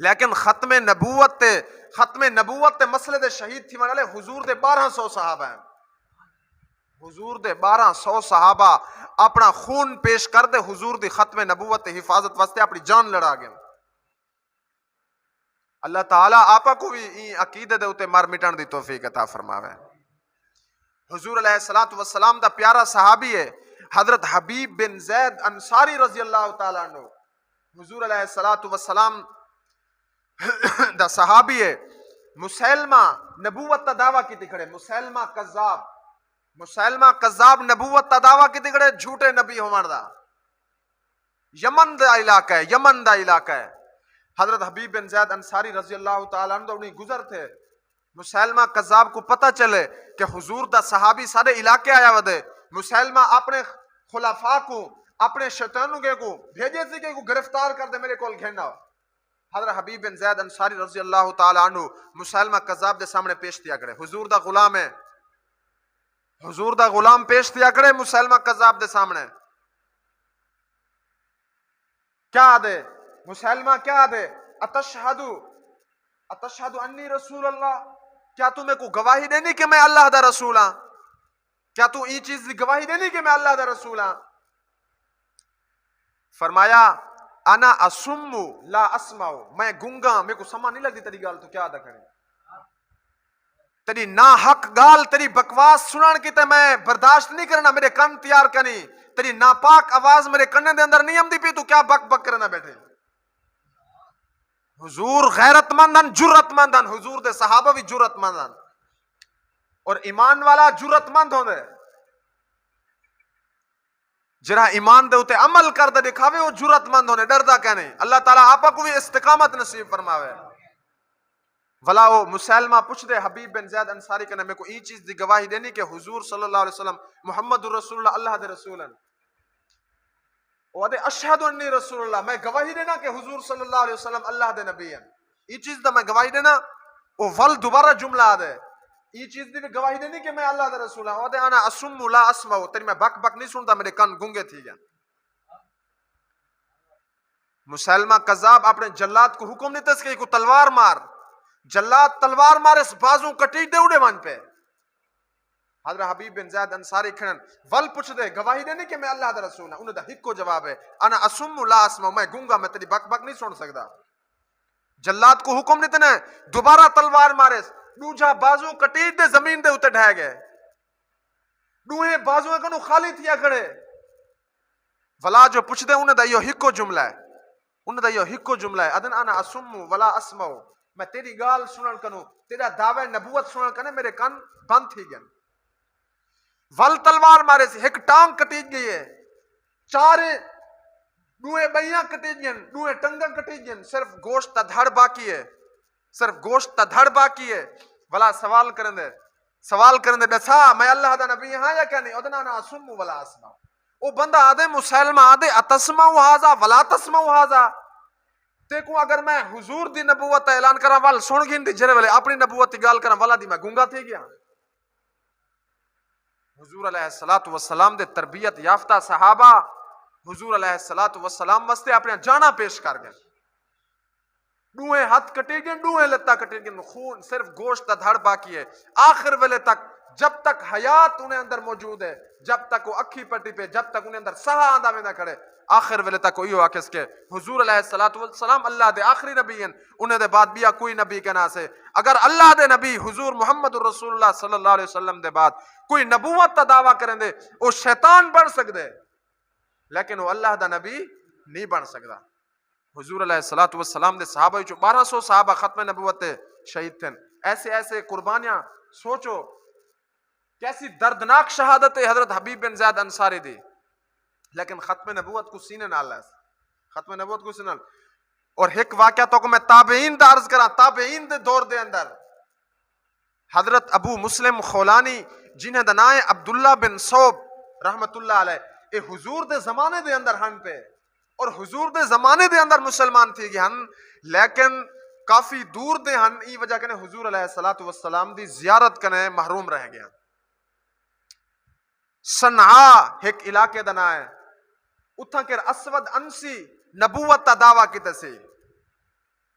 لیکن ختم نبوت تے مسئلے دے شہید تھی والے حضور دے 1200 صحابہ ہیں. حضور دے 1200 صحابہ اپنا خون پیش کر دے حضور دی ختم نبوت تے حفاظت واسطے اپنی جان لڑا گئے. اللہ تعالیٰ آپا کو بھی عقیدے دے اتے مر مٹن دی توفیق عطا فرماوے. حضور علیہ السلام دا پیارا صحابی ہے حضرت حبیب بن زید انصاری رضی اللہ تعالیٰ عنہ. حضور علیہ السلام دا صحابی ہے. مسلمہ نبوت تا دعویٰ کی تکھڑے مسلمہ قذاب مسلمہ قذاب نبوت دا دعویٰ کی تکڑے جھوٹے نبی ہومان دا. یمن دا علاقہ ہے, یمن دا علاقہ ہے. حضرت حبیب بن زید انصاری رضی اللہ تعالیٰ عنہ انہیں گزر تھے. مسلمہ قذاب کو پتہ چلے کہ حضور دا صحابی سارے علاقے آیا ودے. مسلمہ اپنے خلفاء کو, اپنے شیطانوں کے کو بھیجے تھے کہ کو گرفتار کر دے, میرے کول گھننا. حضرت حبیب بن زید انصاری رضی اللہ تعالیٰ عنہ مسلمہ قذاب دے سامنے پیش دیا کرے. حضور دا غلام ہے, حضور دا غلام پیش دیا کرے مسلمہ قذاب دے سامنے. کیا دے مسلمہ, کیا دے؟ اتشہد انی رسول اللہ, کیا تمہیں کو گواہی دینی کہ میں اللہ دا رسول ہاں؟ کیا تو یہ چیز دی گواہی دینی کہ میں اللہ دا رسول ہاں؟ فرمایا انا اسم لا اسمع, میں گنگا, میرے کو سمجھ نہیں لگتی تیری گال, تو کیا ادا کریں؟ تیری نا حق گال, تیری بکواس سنان کی تے میں برداشت نہیں کرنا, میرے کن تیار کرنی. تیری ناپاک آواز میرے کنے دے اندر نہیں آمدی پی, تو کیا بک بک کرنا بیٹھے؟ حضور غیرت مندن, جرت مندن. حضور دے صحابہ بھی جرت مندن, اور ایمان والا جرت مند ہوں دے. جرا ایمان دے ہوتے عمل کر دے دکھاوے وہ جرت مند ہونے, ڈر دا کہنے. اللہ تعالیٰ آپا کو بھی استقامت نصیب فرماوے. ولا وہ مسلمہ پوچھ دے حبیب بن زید انصاری کہنے میں کو یہ چیز دی گواہی دینی کہ حضور صلی اللہ علیہ وسلم محمد الرسول اللہ, اللہ دے رسول ہیں. وہ دے اشہد انی رسول اللہ, میں گواہی دینا کہ حضور صلی اللہ علیہ وسلم اللہ دے نبی ہیں. یہ چیز دا میں گواہی دینا. وہ ول دوبارہ جملہ آدھے, یہ چیز دی بھی گواہی دینی کہ میں اللہ دے رسول ہوں. وہ دے انا اسم لا اسمع, تیری میں بک بک نہیں سنتا, میرے کن گنگے تھی گئے. مسلمہ قذاب اپنے جلات کو حکم نہیں تھا کہ کو تلوار مار. جلات تلوار مارے, بازوں کٹیج دے اڑے مان پہ. حضرت حبیب بن زید انصاری کھڑن ول پوچھ دے گواہی دینے کہ میں اللہ دا رسول ہوں. انہوں دا ہک کو جواب ہے انا اسم لا اسمع, میں گونگا, میں تیری بک بک نہیں سن سکتا. جلات کو حکم نہیں تنے دوبارہ تلوار مارے, دوجا بازو کٹیج دے زمین دے اتے ڈھائے گئے. دوہیں بازو کنو خالی تھیا کھڑے. ولا جو پوچھ دے انہوں دا یہ ہک کو جملہ ہے, انہوں دا یہ ہک کو جملہ ہے. ادن انا اسم ولا اسمع, میں تیری گال سنن کنو, تیرا دعوی نبوت سنن کنے میرے کن بند تھی گئے. ول تلوار مارے سے ایک ٹانگ کٹیج گئی ہے, چار دوے بیاں کٹیج گئے, دوے ٹنگاں کٹیج گئے, صرف گوشت تا دھڑ باقی ہے, صرف گوشت تا دھڑ باقی ہے. ولا سوال کرن دے دسا میں اللہ دا نبی ہاں یا کیا نہیں؟ ادنا نا اسم ولا اسمع. او بندہ آدھے مسلمہ آدھے اتسمع ہاذا ولا تسمع ہاذا. دیکھو اگر میں حضور دی نبوت اعلان کرا وال سن گین دی جرے والے اپنی نبوت دی گال کرا والا دی میں گونگا تھی گیا. حضور علیہ السلام دے تربیت یافتہ صحابہ حضور علیہ السلام واسطے اپنے جانا پیش کر گئے. دوہیں ہاتھ کٹے گئے, دوہیں لتا کٹے گئے, خون صرف گوشت دھڑ باقی ہے. آخر ویلے تک جب تک حیات انہیں اندر موجود ہے, جب تک وہ اکھی پٹی پہ, جب تک انہیں اندر سہا آندہ میں نہ کھڑے, آخر ویلے تک کوئی ہوا کس کے حضور علیہ السلام اللہ دے آخری نبی ہیں. انہیں دے بعد بیا کوئی نبی کے نا سے اگر اللہ دے نبی حضور محمد الرسول اللہ صلی اللہ علیہ وسلم دے بعد کوئی نبوت تا دعویٰ کریں دے, وہ شیطان بن سکتے لیکن وہ اللہ دا نبی نہیں بن سکتا. حضور علیہ السلام دے صحابہ جو 1200 صحابہ ختم نبوت شہید تھے. ایسے ایسے قربانیاں سوچو کیسی دردناک شہادت حضرت حبیب بن زید انصاری دی, لیکن ختم نبوت کو سینے نال ہے, ختم نبوت کو سینے نال. اور ایک واقعہ تو کو میں تابعین دا عرض کرا, تابعین دے دور دے اندر حضرت ابو مسلم خولانی جنہیں دا نام ہے عبداللہ بن صوب رحمت اللہ علیہ, اے حضور دے زمانے دے اندر ہن پہ, اور حضور دے زمانے دے اندر مسلمان تھی گئے ہن, لیکن کافی دور دے ہن, ای وجہ کنے حضور علیہ السلام دی زیارت کنے محروم رہ گیا. صنعاء ایک علاقے دا نام ہے, اتھا کر اسود انسی نبوت تا دعویٰ کیتے سے,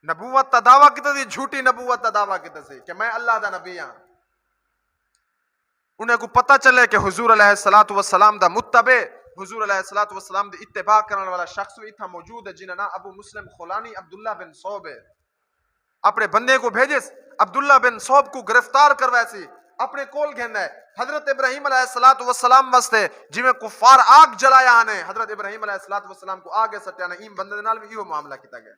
نبوت تا دعویٰ کیتے سے, جھوٹی نبوت تا دعویٰ کیتے سے کہ میں اللہ دا نبی ہاں. انہیں کو پتہ چلے کہ حضور علیہ السلام دا متبع, حضور علیہ السلام دی اتباع کرنے والا شخص بھی اتھا موجود ہے جنہاں ابو مسلم خولانی عبداللہ بن صوب ہے. اپنے بندے کو بھیجس, عبداللہ بن صوب کو گرفتار کروائے سی, اپنے کول گھن ہے. حضرت ابراہیم علیہ السلام واسطے جی میں کفار آگ جلایا آنے, حضرت ابراہیم علیہ السلام کو آگے سٹیا نے, این بندے نال بھی یہ معاملہ کیتا گیا.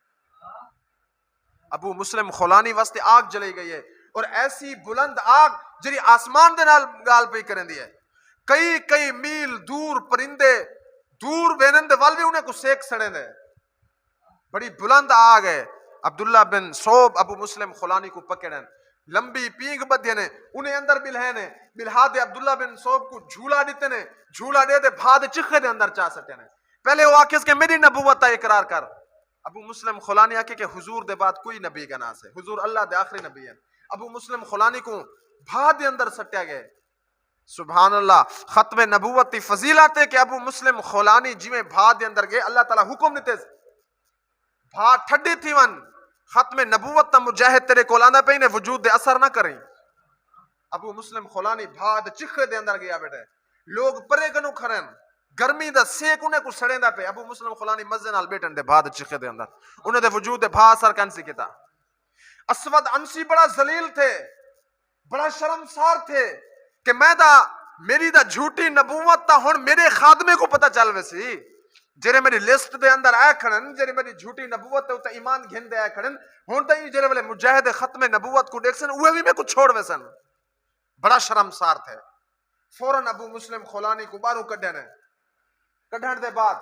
ابو مسلم خولانی واسطے آگ جلائی گئی ہے, اور ایسی بلند آگ جری آسمان دے نال گال پہ کریں دی ہے. کئی کئی میل دور پرندے دور وینند وال بھی انہیں کو سیک سڑے نے بڑی بلند آگ ہے. عبداللہ بن صوب ابو مسلم خولانی کو پکڑن لمبی پینگ بدھے نے انہیں اندر بلہے نے بلہا دے عبداللہ بن صوب کو جھولا دیتے نے جھولا دے دے بھاد چکھے دے اندر چاہ سٹے نے. پہلے وہ آکھے اس کے میری نبوت اقرار کر. ابو مسلم خولانی آکھے کہ حضور دے بعد کوئی نبی کا ناس ہے, حضور اللہ دے آخری نبی ہے. ابو مسلم خولانی کو بھاد دے اندر سٹیا گئے. سبحان اللہ. ختم نبوت تی فضیلت ہے کہ ابو مسلم خولانی جی میں بھاد دے اندر گئے اللہ تعالیٰ حکم دیتے بھاد ٹھڈی تھی ون ختم نبوت تا مجاہد تیرے کو لانا پہ وجود دے اثر نہ کریں. ابو مسلم خولانی بھاد چکھے دے اندر گیا بیٹھے لوگ پرے کنو کھرن گرمی دا سیک انہیں کو سڑیں دا پہ. ابو مسلم خولانی مزے نال بیٹھن دے بھاد چکھے دے اندر انہیں دے وجود دے بھا اثر کنسی کیتا. اسود انسی بڑا ذلیل تھے بڑا شرمسار تھے کہ میں دا میری دا جھوٹی نبوت تا ہن میرے خادمے کو پتہ چل ویسی جرے میری لسٹ دے اندر آئے کھڑن جرے میری جھوٹی نبوت تے ایمان گھن دے آئے کھڑن ہون تا جرے والے مجاہد ختم نبوت کو دیکھ سن اوہ بھی میں کو چھوڑ ویسن. بڑا شرمسار تھے. فوراً ابو مسلم خولانی کو بارو کڈھن کڈھن دے بعد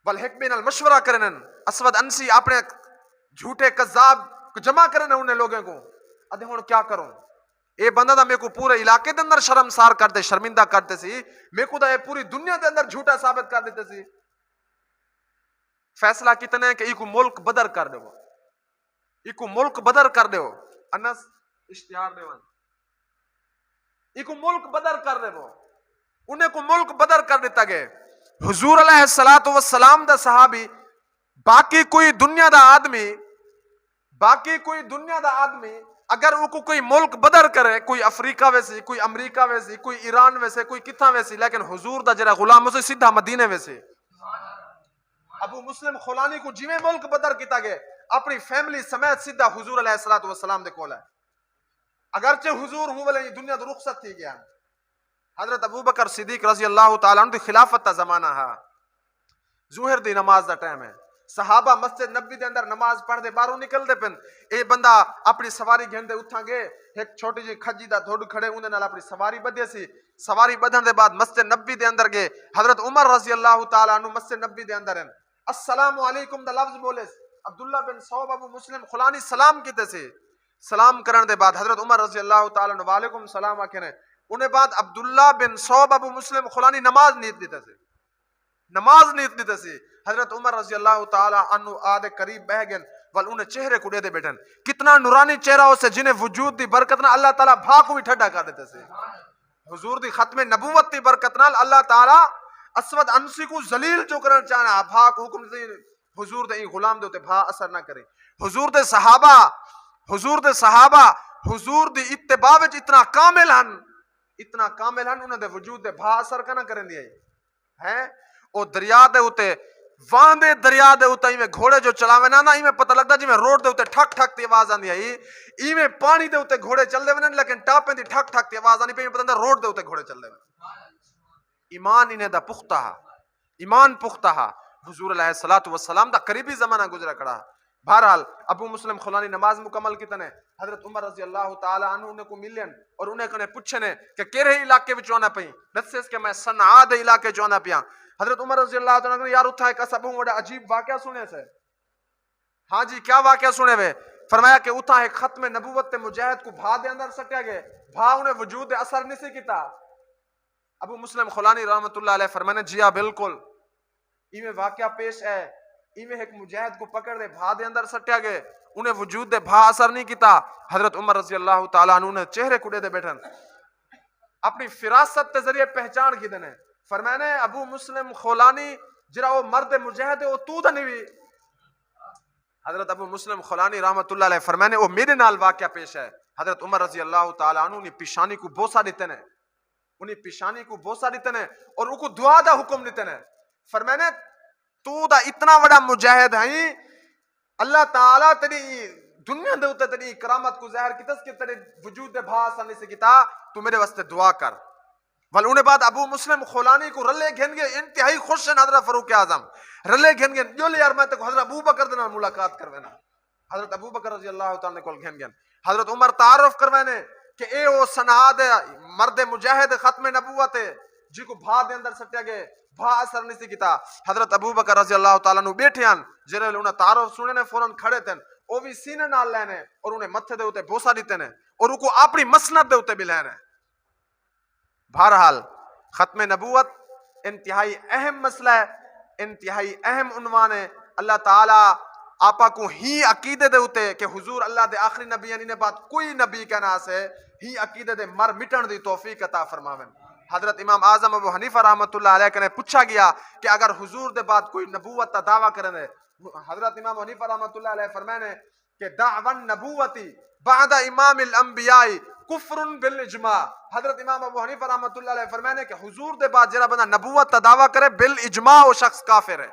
والحکمین المشورہ کرنن اسود انسی اپنے جھوٹے قذاب کو جمع کرنے انہیں لوگوں کو ادھے ہون کیا کروں اے بندہ دا میں کو پورے علاقے دے اندر شرمسار کرتے شرمندہ کرتے سی میں کو دا اے پوری دنیا دے اندر جھوٹا ثابت کر دیتے سی. فیصلہ کتنے کہ ایک ملک بدر کر دے ایک ملک بدر کر دے انس اشتہار دے ون ایک ملک بدر کر دے انہیں کو ملک بدر کر دیتا گئے. حضور علیہ السلام دا صحابی باقی کوئی دنیا دا آدمی اگر وہ کوئی ملک بدر کرے کوئی افریقہ ویسی کوئی امریکہ ویسی کوئی ایران ویسے کوئی کتھا ویسی لیکن حضور دا جرا غلام اسے سیدھا مدینے ویسے. ابو مسلم خولانی کو جیویں ملک بدر کیتا گئے اپنی فیملی سمیت سیدھا حضور علیہ السلام دے کول ہے. اگرچہ حضور ہوں بلے دنیا تو رخصت تھی گیا. حضرت ابو بکر صدیق رضی اللہ تعالیٰ عنہ دی خلافت تا زمانہ ہے ظہر دی نماز دا ٹائم ہے. صحابہ مسجد نبی دے اندر نماز پڑھ دے باہروں نکل دے پن اے بندہ اپنی سواری گھن دے اٹھا گے ایک چھوٹی جی کھجی دا دھوڑ کھڑے انہیں نال اپنی سواری بدھے سی. سواری بدھن دے بعد مسجد نبی دے اندر گئے. حضرت عمر رضی اللہ تعالیٰ عنہ مسجد نبی دے اندر ہیں السلام علیکم دا لفظ بولے عبداللہ بن صوب ابو مسلم خولانی سلام کیتے سے سلام کرن دے بعد حضرت عمر رضی اللہ تعالیٰ عنہ وعلیکم السلام آکھے نے انہیں بعد عبداللہ بن صوب ابو مسلم خولانی نماز نیت دیتے سے حضرت عمر رضی اللہ تعالیٰ عنہ آدھے قریب بہ گئن وال انہیں چہرے کو دے دے بیٹھن کتنا نورانی چہرہ ہو سے جنہیں وجود دی برکت نہ اللہ تعالیٰ بھا کو بھی ٹھڈا کر دیتے سے. حضور دی ختم نبوت دی برکت نال اللہ تعالیٰ اسود انسی کو ذلیل جو کرنا چاہنا بھا کو حکم دے حضور دے غلام دے ہوتے بھا اثر نہ کرے. حضور دے صحابہ حضور دی اتباع وچ اتنا کامل ہن انہاں دے وجود دے بھا اثر کا نہ کرن دی ہے. او دریا دے ہوتے وہاں دے دریا دے ہوتا ایویں گھوڑے جو چلاوے نا ایویں پتہ لگدا جی میں روڈ دے ہوتے ٹھک ٹھک تی آواز آندی ہے ایویں پانی دے ہوتے گھوڑے چل دے ونن لیکن ٹاپیں دی ٹھک ٹھک تی آواز آندی پئی پتہ نہ روڈ دے ہوتے گھوڑے چل دے ون. ایمان انہیں دا پختہ حضور علیہ السلام دا قریبی زمانہ گزرا کڑا. بہرحال ابو مسلم خولانی نماز مکمل کی تنے حضرت عمر رضی اللہ تعالیٰ عنہ انہیں کو ملین اور انہیں کنے پوچھنے کہ کیرے علاقے وچ آنا پئی نسیس کہ میں صنعاء دے علاقے جو آنا پیا. حضرت عمر رضی اللہ تعالیٰ عنہ یار اتھا ایک سبوں بڑا عجیب واقعہ سنے سے. ہاں جی کیا واقعہ سنے ہوئے؟ فرمایا کہ اتھا ایک ختم نبوت تے مجاہد کو بھا دے اندر سٹیا گئے بھا انہیں وجود اثر نہیں سی کیتا. ابو مسلم خولانی رحمت اللہ علیہ فرمانے جی ہاں بالکل ایویں واقعہ پیش ہے ایویں ایک مجاہد کو پکڑ دے بھا دے اندر سٹیا گئے انہیں وجود دے بھا اثر نہیں کیتا. حضرت عمر رضی اللہ تعالیٰ عنہ نے چہرے کڑے دے بیٹھن اپنی فراست کے ذریعے پہچان کی دینے فرمانے ابو مسلم خولانی جرا وہ مرد مجاہد ہے وہ تو دا نہیں. حضرت ابو مسلم خولانی رحمت اللہ علیہ فرمانے وہ میرے نال واقعہ پیش ہے. حضرت عمر رضی اللہ تعالیٰ عنہ نے پیشانی کو بوسا دیتے نے اور ان کو دعا دا حکم دیتے نے. فرمانے تو دا اتنا بڑا مجاہد ہیں اللہ تعالیٰ تیری دنیا دے ہوتے تیری کرامت کو ظاہر کیتا کہ تیرے وجود دے بھا آسانی سے کیتا تو میرے واسطے دعا کر. ول انہیں بعد ابو مسلم خولانی کو رلے گھن گے انتہائی خوش ہیں حضرت فاروق اعظم رلے گھن گے جو لے یار میں تو حضرت ابو بکر دینا ملاقات کروینا. حضرت ابو بکر رضی اللہ تعالیٰ نے کول گھن گے حضرت عمر تعارف کروینے کہ اے او صنعاء دے مرد مجاہد ختم نبوت ہے جی کو بھا دے اندر سٹیا گئے بھا اثر نہیں سی کیتا حضرت ابو بکر رضی اللہ تعالیٰ نو بیٹھے ہیں جرے انہیں تعارف سنے نے فوراں کھڑے تھے وہ بھی سینے نال لینے اور انہیں متھے دے ہوتے بوسا دیتے نے اور ان کو اپنی مسند دے ہوتے بھی لینے. بہرحال ختم نبوت انتہائی اہم مسئلہ ہے, انتہائی اہم عنوان ہے. اللہ تعالیٰ آپا کو ہی عقیدے دے ہوتے کہ حضور اللہ دے آخری نبی یعنی نے بات کوئی نبی کا ناس ہے ہی عقیدے دے مر مٹن دی توفیق عطا فرماویں. حضرت امام اعظم ابو حنیفہ رحمۃ اللہ علیہ کنے پوچھا گیا کہ اگر حضور دے بعد کوئی نبوت کا دعویٰ کرنے, حضرت امام حنیفہ رحمۃ اللہ علیہ فرمانے کہ دعوی نبوتی بعد امام الانبیاء کفر بالاجماع. حضرت امام ابو حنیفہ رحمۃ اللہ علیہ فرمانے کہ حضور دے بعد جرا بندہ نبوت کا دعویٰ کرے بالاجماع وہ شخص کافر ہے.